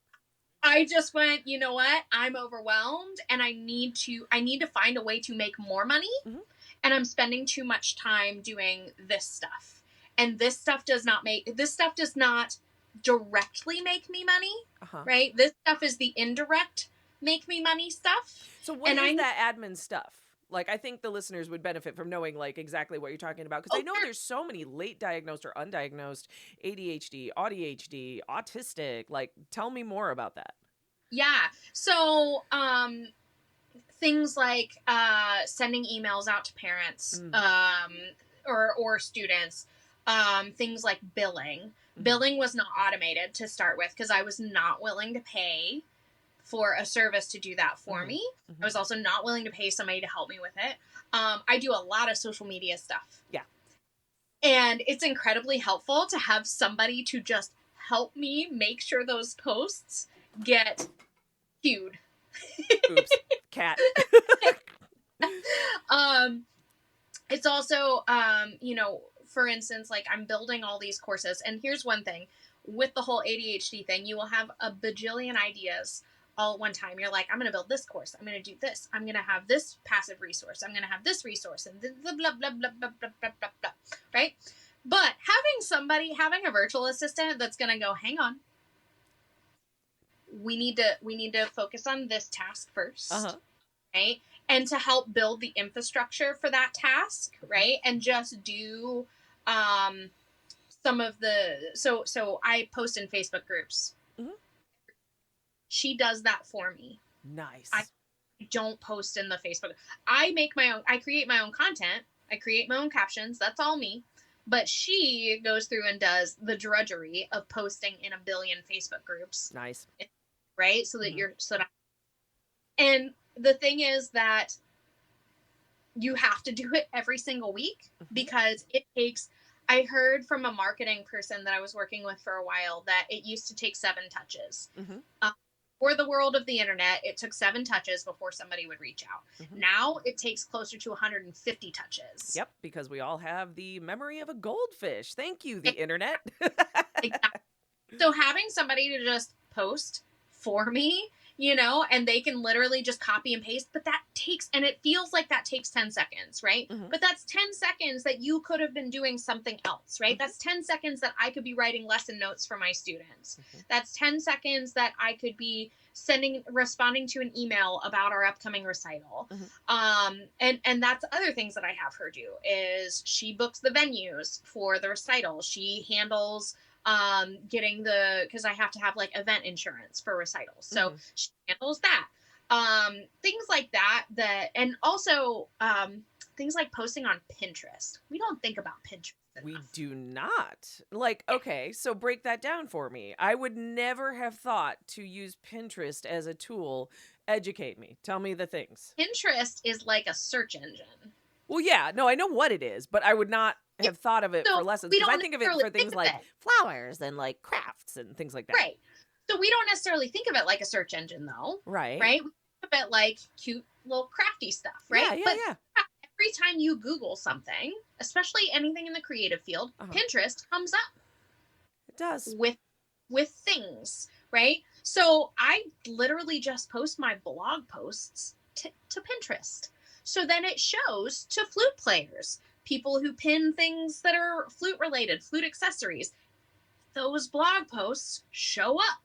I just went, you know what? I'm overwhelmed and I need to find a way to make more money. Mm-hmm. And I'm spending too much time doing this stuff. And this stuff does not directly make me money, right? This stuff is the indirect make me money stuff.
So what is that admin stuff? Like, I think the listeners would benefit from knowing, like, exactly what you're talking about. Because I know there's so many late diagnosed or undiagnosed ADHD, ADHD, autistic. Like, tell me more about that.
Yeah. So, things like sending emails out to parents or students. Things like billing. Mm-hmm. Billing was not automated to start with because I was not willing to pay for a service to do that for me. Mm-hmm. I was also not willing to pay somebody to help me with it. I do a lot of social media stuff.
Yeah.
And it's incredibly helpful to have somebody to just help me make sure those posts get viewed.
Oops. Cat.
It's also, for instance, like I'm building all these courses. And here's one thing with the whole ADHD thing, you will have a bajillion ideas all at one time. You're like, I'm going to build this course. I'm going to do this. I'm going to have this passive resource. I'm going to have this resource and blah, blah, blah, blah, blah, blah, blah, blah, blah, right? But having a virtual assistant that's going to go, hang on. We need to focus on this task first, right? And to help build the infrastructure for that task, right? And just do some of the so I post in Facebook groups. Mm-hmm. She does that for me.
Nice.
I don't post in the Facebook. I create my own content. I create my own captions. That's all me. But she goes through and does the drudgery of posting in a billion Facebook groups.
Nice.
Right? So that and the thing is that you have to do it every single week because it takes, I heard from a marketing person that I was working with for a while that it used to take 7 touches. Mm-hmm. For the world of the internet, it took 7 touches before somebody would reach out. Mm-hmm. Now it takes closer to 150 touches.
Yep, because we all have the memory of a goldfish. Thank you, the internet.
Exactly. So having somebody to just post for me, and they can literally just copy and paste, but and it feels like that takes 10 seconds, right? Mm-hmm. But that's 10 seconds that you could have been doing something else, right? Mm-hmm. That's 10 seconds that I could be writing lesson notes for my students. Mm-hmm. That's 10 seconds that I could be responding to an email about our upcoming recital. Mm-hmm. And that's other things that I have her do is she books the venues for the recital. She handles getting because I have to have like event insurance for recitals. So she handles that. Things like that, and also, things like posting on Pinterest. We don't think about Pinterest enough.
We do not. Like, okay, so break that down for me. I would never have thought to use Pinterest as a tool. Educate me. Tell me the things.
Pinterest is like a search engine.
Well, yeah, no, I know what it is, but I would not have thought of it for lessons. Because I think of it for things like flowers and like crafts and things like that.
Right. So we don't necessarily think of it like a search engine, though.
Right.
Right? We think of it like cute little crafty stuff, right?
Yeah.
Every time you Google something, especially anything in the creative field, Pinterest comes up.
It does.
With things, right? So I literally just post my blog posts to Pinterest. So then it shows to flute players, people who pin things that are flute related, flute accessories. Those blog posts show up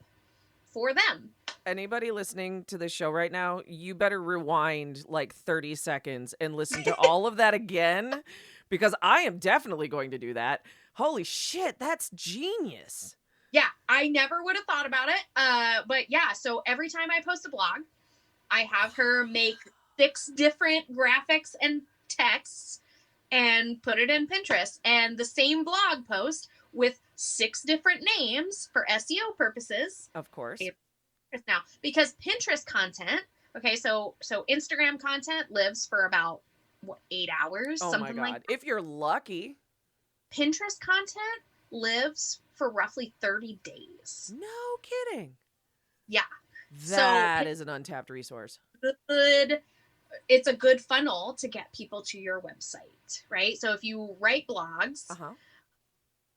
for them.
Anybody listening to this show right now, you better rewind like 30 seconds and listen to all of that again, because I am definitely going to do that. Holy shit, that's genius.
Yeah, I never would have thought about it. But yeah, so every time I post a blog, I have her make 6 different graphics and texts and put it in Pinterest, and the same blog post with 6 different names for SEO purposes.
Of course.
Now, because Pinterest content, okay, so Instagram content lives for about what, 8 hours,
Oh my
something like
God.
that.
If you're lucky.
Pinterest content lives for roughly 30 days.
No kidding.
Yeah.
That is an untapped resource.
Good. It's a good funnel to get people to your website, right? So if you write blogs,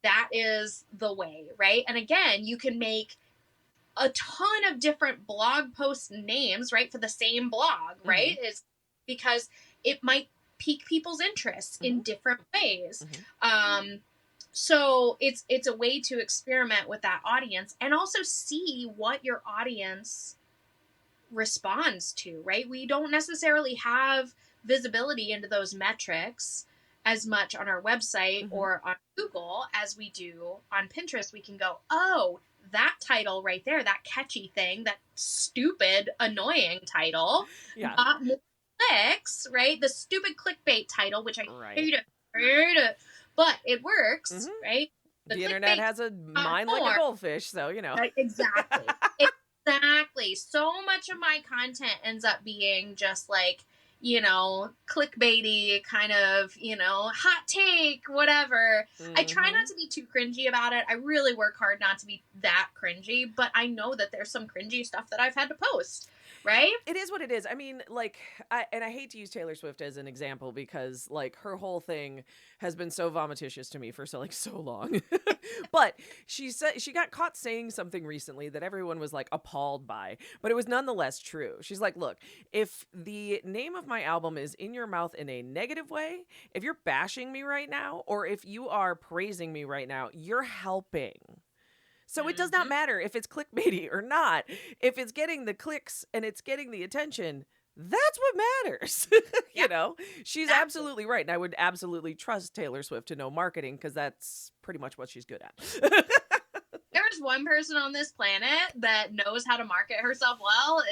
that is the way, right? And again, you can make a ton of different blog post names, right, for the same blog, right? It's because it might pique people's interest in different ways. So it's a way to experiment with that audience and also see what your audience responds to, right? We don't necessarily have visibility into those metrics as much on our website or on Google as we do on Pinterest. We can go, oh, that title right there, that catchy thing, that stupid, annoying title, got more clicks, right? The stupid clickbait title, which I hate it, but it works, right?
The internet has a mind like a goldfish, so, you know.
Right, exactly. Exactly. So much of my content ends up being just like, you know, clickbaity kind of, you know, hot take, whatever. I try not to be too cringy about it. I really work hard not to be that cringy, but I know that there's some cringy stuff that I've had to post, right?
It is what it is. I mean, like, I hate to use Taylor Swift as an example because, like, her whole thing has been so vomititious to me for so long. But she said she got caught saying something recently that everyone was like appalled by, but it was nonetheless true. She's like, look, if the name of my album is in your mouth in a negative way, if you're bashing me right now, or if you are praising me right now, you're helping. So it does not matter if it's clickbaity or not. If it's getting the clicks and it's getting the attention, that's what matters. You know, she's absolutely right. And I would absolutely trust Taylor Swift to know marketing because that's pretty much what she's good at.
There's one person on this planet that knows how to market herself well.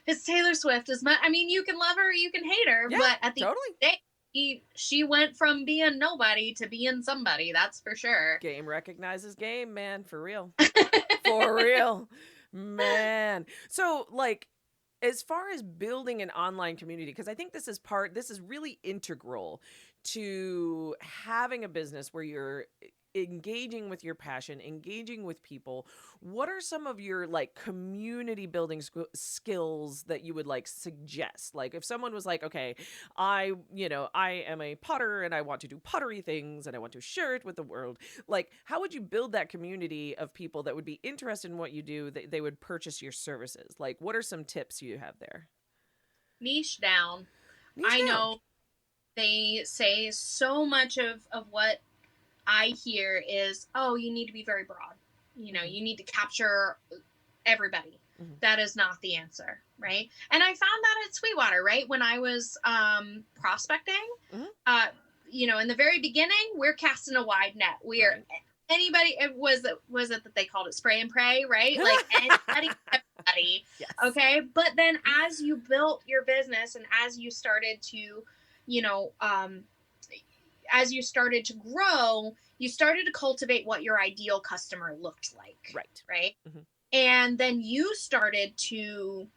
It's Taylor Swift. I mean, you can love her, you can hate her, but at the end of the day, she went from being nobody to being somebody. That's for sure.
Game recognizes game, man. For real. For real. Man. So, like, as far as building an online community, because I think this is really integral to having a business where you're engaging with your passion, engaging with people. What are some of your like community building skills that you would like suggest? Like if someone was like, okay, I am a potter and I want to do pottery things and I want to share it with the world. Like, how would you build that community of people that would be interested in what you do, that they would purchase your services? Like, what are some tips you have there?
Niche down. I know they say so much of what I hear is, oh, you need to be very broad. You know, you need to capture everybody. That is not the answer, right? And I found that at Sweetwater, right? When I was prospecting, you know, in the very beginning, we're casting a wide net. We are anybody. It was it that they called it spray and pray, right? Like anybody, everybody. Yes. Okay, but then as you built your business and as you started to, you know, as you started to grow, you started to cultivate what your ideal customer looked like. Right. And then you started to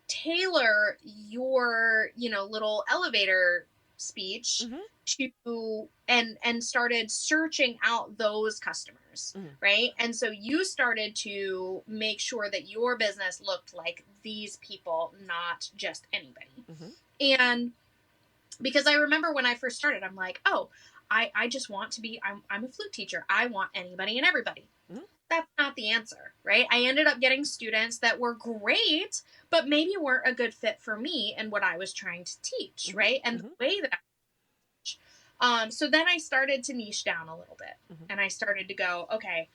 tailor your, you know, little elevator speech to and started searching out those customers. Right. And so you started to make sure that your business looked like these people, not just anybody. And because I remember when I first started, I'm like, oh, I just want to be, I'm a flute teacher. I want anybody and everybody. That's not the answer, right? I ended up getting students that were great, but maybe weren't a good fit for me and what I was trying to teach, right? And the way that so then I started to niche down a little bit and I started to go, okay,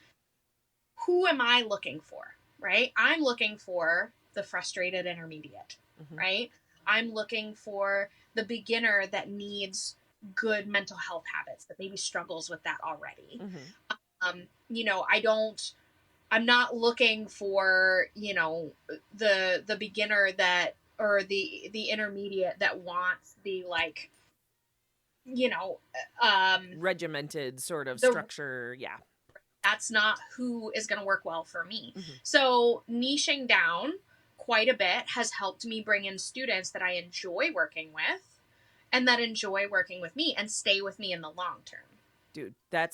who am I looking for, right? I'm looking for the frustrated intermediate, right? I'm looking for the beginner that needs good mental health habits, that maybe struggles with that already. You know, I don't I'm not looking for, you know, the beginner that, or the intermediate that wants the, like, you know,
Regimented sort of
the
structure. Yeah.
that's not who is going to work well for me.
Mm-hmm.
So niching down quite a bit has helped me bring in students that I enjoy working with and that enjoy working with me and stay with me in the long term.
Dude, that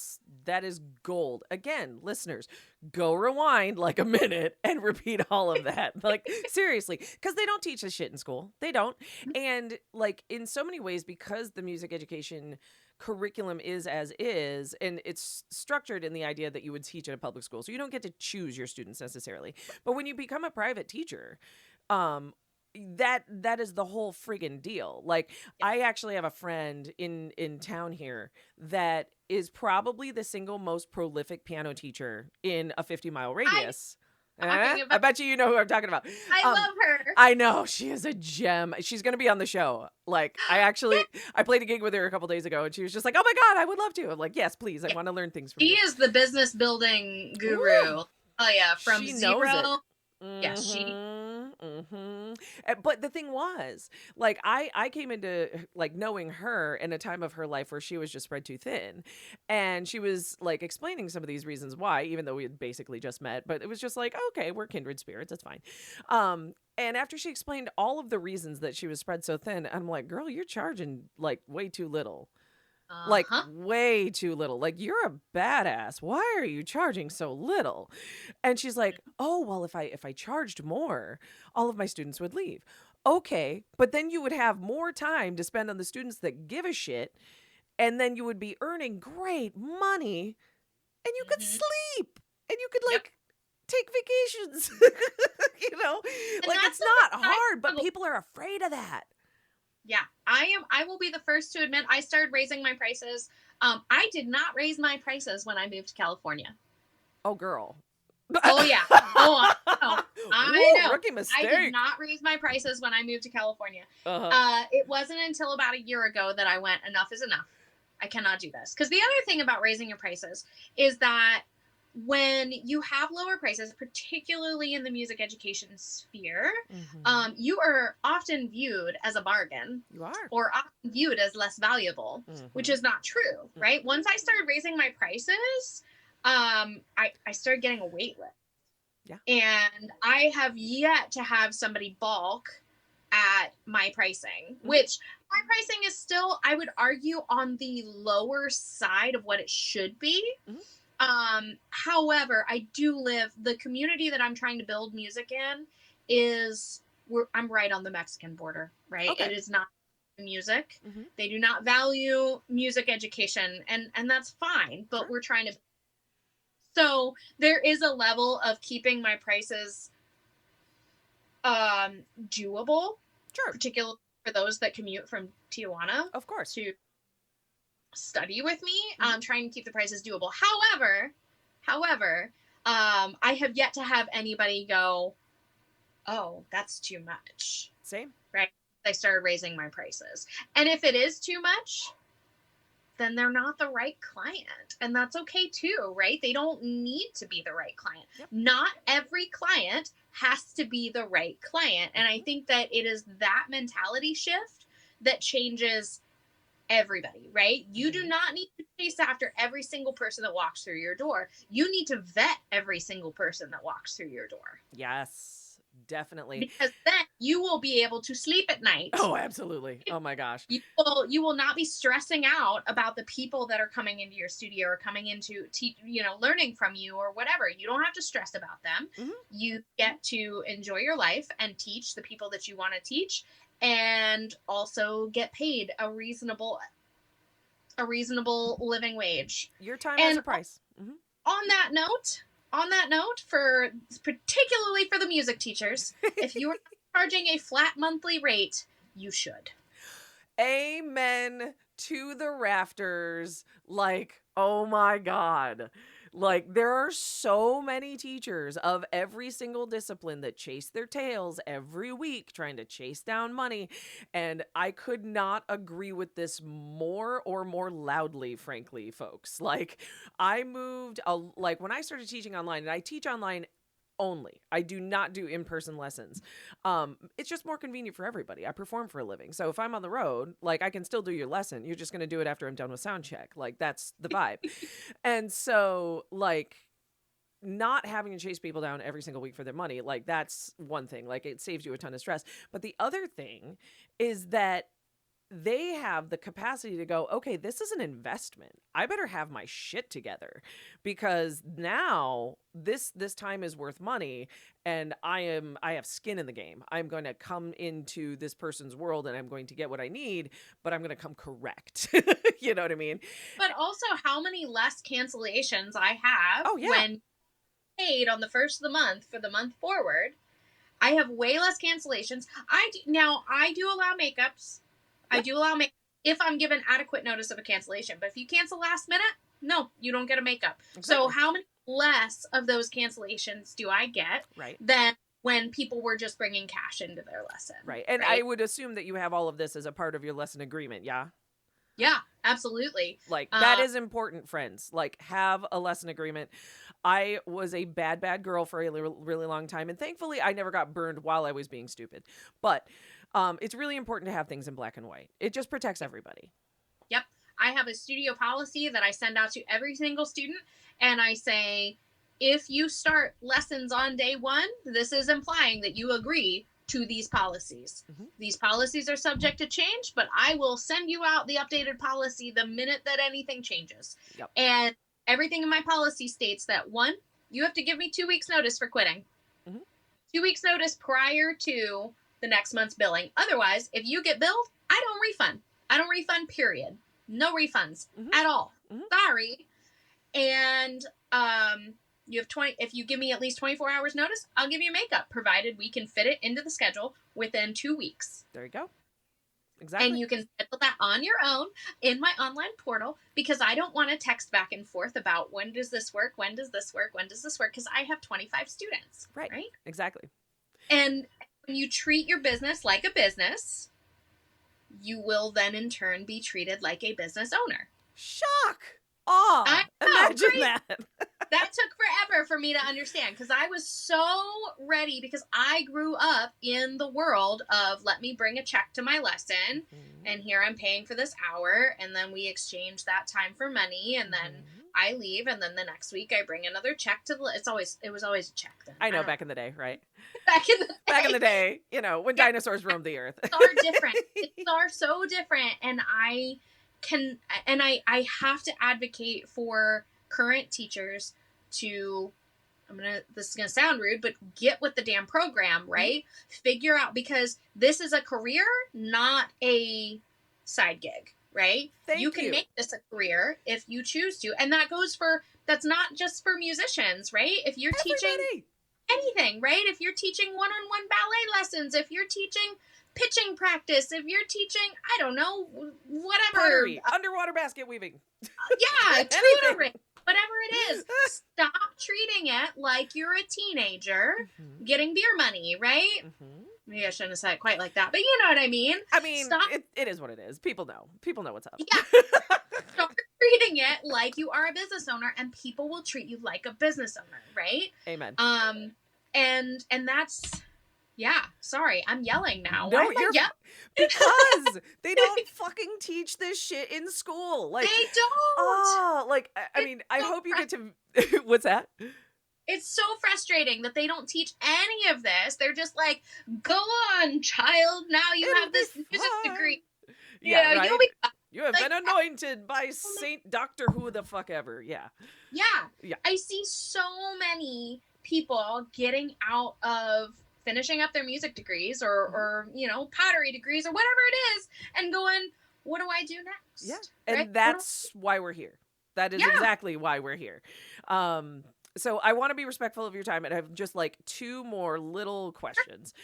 is gold. Again, listeners, go rewind like a minute and repeat all of that. Like, seriously, because they don't teach this shit in school. They don't. And like, in so many ways, because the music education curriculum is as is, and it's structured in the idea that you would teach at a public school, so you don't get to choose your students necessarily. But when you become a private teacher, um that is the whole friggin' deal. Like, I actually have a friend in town here that is probably the single most prolific piano teacher in a 50-mile radius. I bet you know who I'm talking about.
I love her.
I know, she is a gem. She's gonna be on the show. Like, I played a gig with her a couple days ago, and she was just like, "Oh my god, I would love to." I'm like, "Yes, please. I want to learn things from you."
She is the business building guru. Ooh. Oh yeah, from
she
zero.
Mm-hmm.
Yeah, she.
Mm-hmm. But the thing was, like, I came into like knowing her in a time of her life where she was just spread too thin, and she was like explaining some of these reasons why, even though we had basically just met. But it was just like, okay, we're kindred spirits, that's fine. And after she explained all of the reasons that she was spread so thin, I'm like, girl, you're charging like way too little. Like, way too little. Like, you're a badass. Why are you charging so little? And she's like, oh, well, if I charged more, all of my students would leave. Okay, but then you would have more time to spend on the students that give a shit, and then you would be earning great money, and you could sleep, and you could like take vacations. You know, and like, it's not hard, but people are afraid of that.
Yeah, I will be the first to admit I started raising my prices. I did not raise my prices when I moved to California.
Oh, girl.
Oh, yeah. Oh, I know.
Rookie mistake.
I did not raise my prices when I moved to California. It wasn't until about a year ago that I went, enough is enough. I cannot do this. Because the other thing about raising your prices is that when you have lower prices, particularly in the music education sphere, you are often viewed as a bargain.
You are.
Or often viewed as less valuable, which is not true, right? Once I started raising my prices, I started getting a wait list.
Yeah.
And I have yet to have somebody balk at my pricing, which my pricing is still, I would argue, on the lower side of what it should be. However, I do live, the community that I'm trying to build music in is, I'm right on the Mexican border, right? Okay. It is not music. They do not value music education, and that's fine, but we're trying to. So there is a level of keeping my prices doable, particularly for those that commute from Tijuana,
of course,
to study with me. Trying to keep the prices doable. However, I have yet to have anybody go, oh, that's too much.
Same.
Right? I started raising my prices. And if it is too much, then they're not the right client. And that's okay too, right? They don't need to be the right client. Not every client has to be the right client. And I think that it is that mentality shift that changes everybody, right? You do not need to chase after every single person that walks through your door. You need to vet every single person that walks through your door.
Yes, definitely.
Because then you will be able to sleep at night.
Oh, absolutely. Oh my gosh.
You will not be stressing out about the people that are coming into your studio or coming into learning from you or whatever. You don't have to stress about them. You get to enjoy your life and teach the people that you want to teach, and also get paid a reasonable living wage.
Your time has a price.
On that note, for particularly for the music teachers, if you are charging a flat monthly rate, you should.
Amen to the rafters. Like, oh my God. Like, there are so many teachers of every single discipline that chase their tails every week trying to chase down money. And I could not agree with this more or more loudly, frankly, folks. Like, like when I started teaching online, and I teach online only. I do not do in-person lessons. It's just more convenient for everybody. I perform for a living. So if I'm on the road, like, I can still do your lesson. You're just going to do it after I'm done with sound check. Like, that's the vibe. And so, like, not having to chase people down every single week for their money, like, that's one thing. Like, it saves you a ton of stress. But the other thing is that they have the capacity to go, okay, this is an investment. I better have my shit together, because now this time is worth money, and I have skin in the game. I'm going to come into this person's world and I'm going to get what I need, but I'm going to come correct. You know what I mean?
But also, how many less cancellations I have
Oh, yeah.
when paid on the first of the month for the month forward. I have way less cancellations. I do allow makeups. I do allow makeup if I'm given adequate notice of a cancellation. But if you cancel last minute, no, you don't get a makeup. Exactly. So how many less of those cancellations do I get than when people were just bringing cash into their lesson?
Right. And I would assume that you have all of this as a part of your lesson agreement, yeah?
Yeah, absolutely.
Like, that is important, friends. Like, have a lesson agreement. I was a bad girl for a really long time, and thankfully I never got burned while I was being stupid. But it's really important to have things in black and white. It just protects everybody.
Yep. I have a studio policy that I send out to every single student, and I say, if you start lessons on day one, this is implying that you agree to these policies. Mm-hmm. These policies are subject to change, but I will send you out the updated policy the minute that anything changes. Yep. And everything in my policy states that, one, you have to give me 2 weeks notice for quitting. Mm-hmm. 2 weeks notice prior to the next month's billing. Otherwise, if you get billed, I don't refund. I don't refund, period. No refunds at all. Mm-hmm. Sorry. And you have if you give me at least 24 hours notice, I'll give you makeup, provided we can fit it into the schedule within 2 weeks.
There you go. Exactly.
And you can schedule that on your own in my online portal, because I don't want to text back and forth about when does this work, when does this work, when does this work, because I have 25 students. Right?
Exactly.
And when you treat your business like a business, you will then in turn be treated like a business owner.
Shock! Oh, imagine that.
That took forever for me to understand, because I was so ready, because I grew up in the world of, let me bring a check to my lesson, and here I'm paying for this hour, and then we exchange that time for money, and then I leave, and then the next week I bring another check to the, it was always a check then.
I know, back in the day, right?
Back in the day,
you know, when dinosaurs roamed the earth.
It's are different. It's are so different, and I have to advocate for current teachers to, this is gonna sound rude, but get with the damn program, right? Mm-hmm. Figure out, because this is a career, not a side gig, right? You can make this a career if you choose to, and that's not just for musicians, right? If you're teaching anything, right? If you're teaching one-on-one ballet lessons, if you're teaching pitching practice, if you're teaching, I don't know, whatever.
Pottery, underwater basket weaving.
Yeah, tutoring, whatever it is. Stop treating it like you're a teenager getting beer money, right? Maybe I shouldn't have said it quite like that, but you know what I mean.
I mean, it is what it is. People know. People know what's up.
Yeah. Start treating it like you are a business owner, and people will treat you like a business owner, right?
Amen.
And that's... Yeah, sorry, I'm yelling now.
No, you're because they don't fucking teach this shit in school. Like,
they don't.
Oh, like, I mean, I hope you get to. What's that?
It's so frustrating that they don't teach any of this. They're just like, go on, child. Now you have this music degree.
Yeah, right? You have been anointed by Saint Doctor Who the fuck ever. Yeah.
Yeah. I see so many people getting out of finishing up their music degrees or you know, pottery degrees or whatever it is, and going, what do I do next?
Yeah. And that's why we're here. That is exactly why we're here. So I want to be respectful of your time, and I have just like 2 more little questions.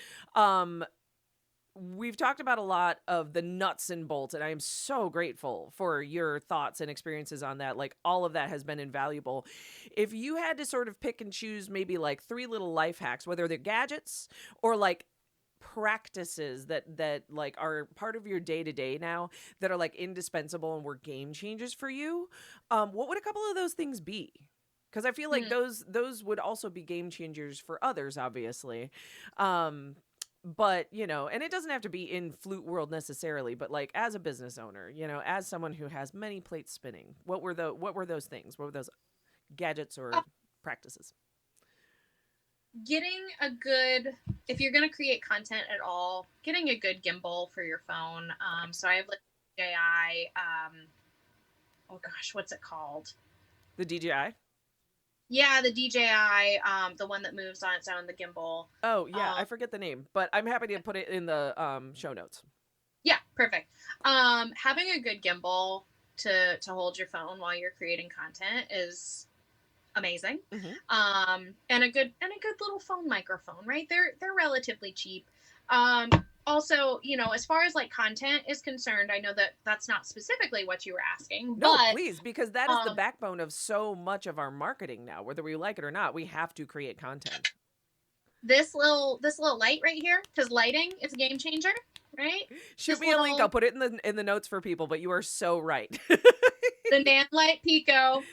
we've talked about a lot of the nuts and bolts, and I am so grateful for your thoughts and experiences on that. Like, all of that has been invaluable. If you had to sort of pick and choose maybe like 3 little life hacks, whether they're gadgets or like practices that like are part of your day to day now that are like indispensable and were game changers for you, what would a couple of those things be? Because I feel like
Mm.
those would also be game changers for others, obviously. Um, but and it doesn't have to be in flute world necessarily, but like as a business owner, as someone who has many plates spinning, what were those things? What were those gadgets or practices?
Getting a good, if you're going to create content at all, getting a good gimbal for your phone. So I have like DJI, oh gosh, what's it called?
The DJI.
Yeah, the DJI, the one that moves on its own, the gimbal.
Oh yeah, I
Um,
forget the name, but I'm happy to put it in the show notes.
yeah, perfect. Having a good gimbal to hold your phone while you're creating content is amazing.
Hmm.
And a good little phone microphone, right? They're relatively cheap. Also, as far as like content is concerned, I know that that's not specifically what you were asking,
No,
but
please, because that is the
um,
backbone of so much of our marketing now. Whether we like it or not, we have to create content.
this little light right here, because lighting is a game changer, right?
Shoot
This
me a link. I'll
little
put it in the notes for people. But you are so right.
the Nan Light Pico.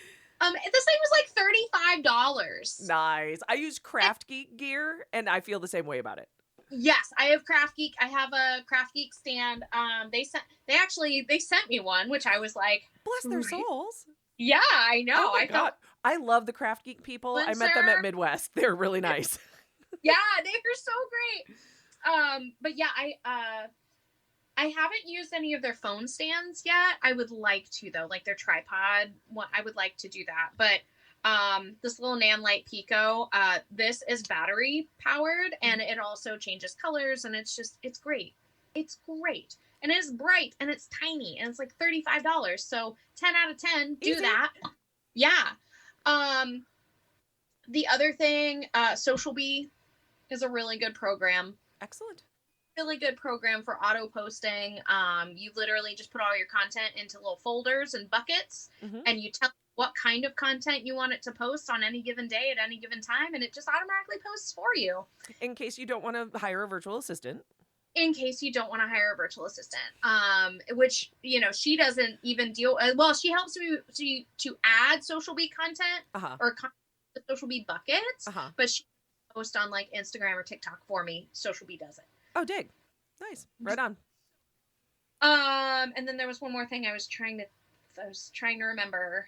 This thing was like $35.
Nice. I use Kraftgeek gear, and I feel the same way about it.
Yes, I have Kraftgeek. I have a Kraftgeek stand. They sent me one, which I was like,
Bless their souls.
yeah, I know.
Oh my
I
god,
felt
I love the Kraftgeek people. I met them at
influencer.
Midwest. They're really nice.
Yeah, they are so great. But yeah, I haven't used any of their phone stands yet. I would like to though, like their tripod. I would like to do that. But this little Nan Light Pico, this is battery powered and it also changes colors and it's great. It's great. And it's bright and it's tiny and it's like $35. So 10 out of 10, do
Easy.
that. Yeah. Um, the other thing, Social Bee is a really good program.
Excellent.
Really good program for auto posting. You literally just put all your content into little folders and buckets,
Hmm.
and you tell what kind of content you want it to post on any given day at any given time, and it just automatically posts for you.
In case you don't want to hire a virtual assistant.
In case you don't want to hire a virtual assistant, which she doesn't even deal. Well, she helps me to add Social Bee content
Uh-huh.
or Social Bee buckets,
Uh-huh.
but she posts on like Instagram or TikTok for me. Social Bee does it.
Oh, dig. Nice. Right on.
And then there was one more thing I was trying to remember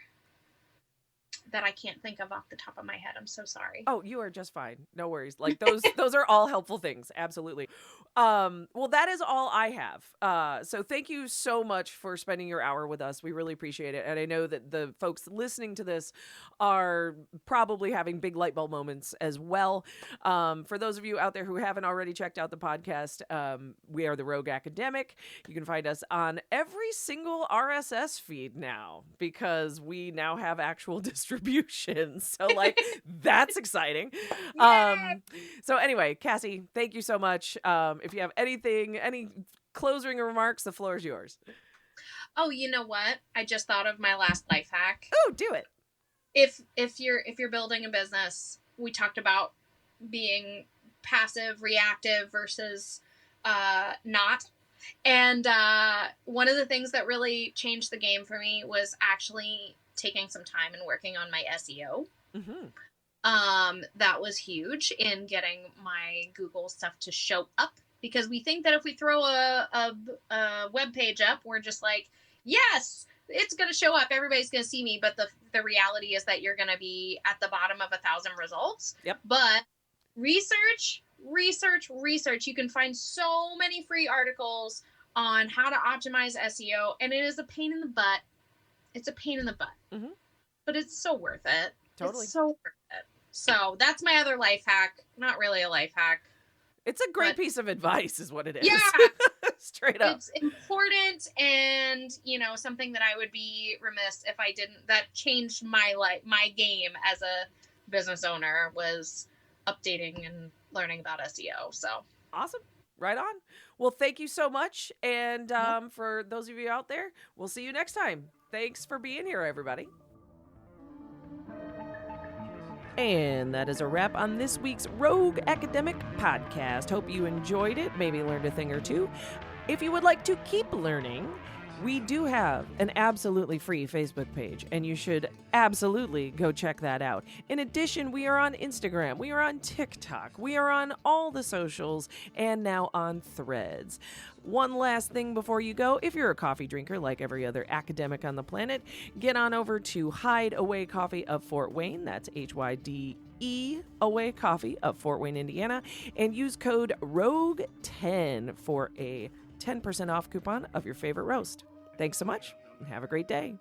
that I can't think of off the top of my head. I'm so sorry.
Oh, you are just fine. No worries. Like those are all helpful things. Absolutely. Well, that is all I have. So thank you so much for spending your hour with us. We really appreciate it. And I know that the folks listening to this are probably having big light bulb moments as well. For those of you out there who haven't already checked out the podcast, we are the Rogue Academic. You can find us on every single RSS feed now because we now have actual distribution. So like that's exciting. So anyway, Cassie, thank you so much. If you have any closing remarks, the floor is yours.
Oh, you know what? I just thought of my last life hack.
Oh, do it.
If you're building a business, we talked about being passive, reactive versus not. And one of the things that really changed the game for me was actually taking some time and working on my SEO.
Mm-hmm.
That was huge in getting my Google stuff to show up because we think that if we throw a web page up, we're just like, yes, it's going to show up. Everybody's going to see me. But the reality is that you're going to be at the bottom of 1,000 results.
Yep.
But research. You can find so many free articles on how to optimize SEO, and it is a pain in the butt. It's a pain in the butt,
mm-hmm.
but it's so worth it.
Totally.
It's so worth it. So that's my other life hack. Not really a life hack.
It's a great piece of advice is what it is.
Yeah.
Straight up.
It's important and, something that I would be remiss if I didn't. That changed my life, my game as a business owner was updating and learning about SEO. So
awesome. Right on. Well, thank you so much. And
Yep.
for those of you out there, we'll see you next time. Thanks for being here, everybody. And that is a wrap on this week's Rogue Academic Podcast. Hope you enjoyed it, maybe learned a thing or two. If you would like to keep learning, we do have an absolutely free Facebook page, and you should absolutely go check that out. In addition, we are on Instagram, we are on TikTok, we are on all the socials, and now on Threads. One last thing before you go, if you're a coffee drinker like every other academic on the planet, get on over to Hideaway Coffee of Fort Wayne, that's HYDE Away Coffee of Fort Wayne, Indiana, and use code ROGUE10 for a 10% off coupon of your favorite roast. Thanks so much, and have a great day.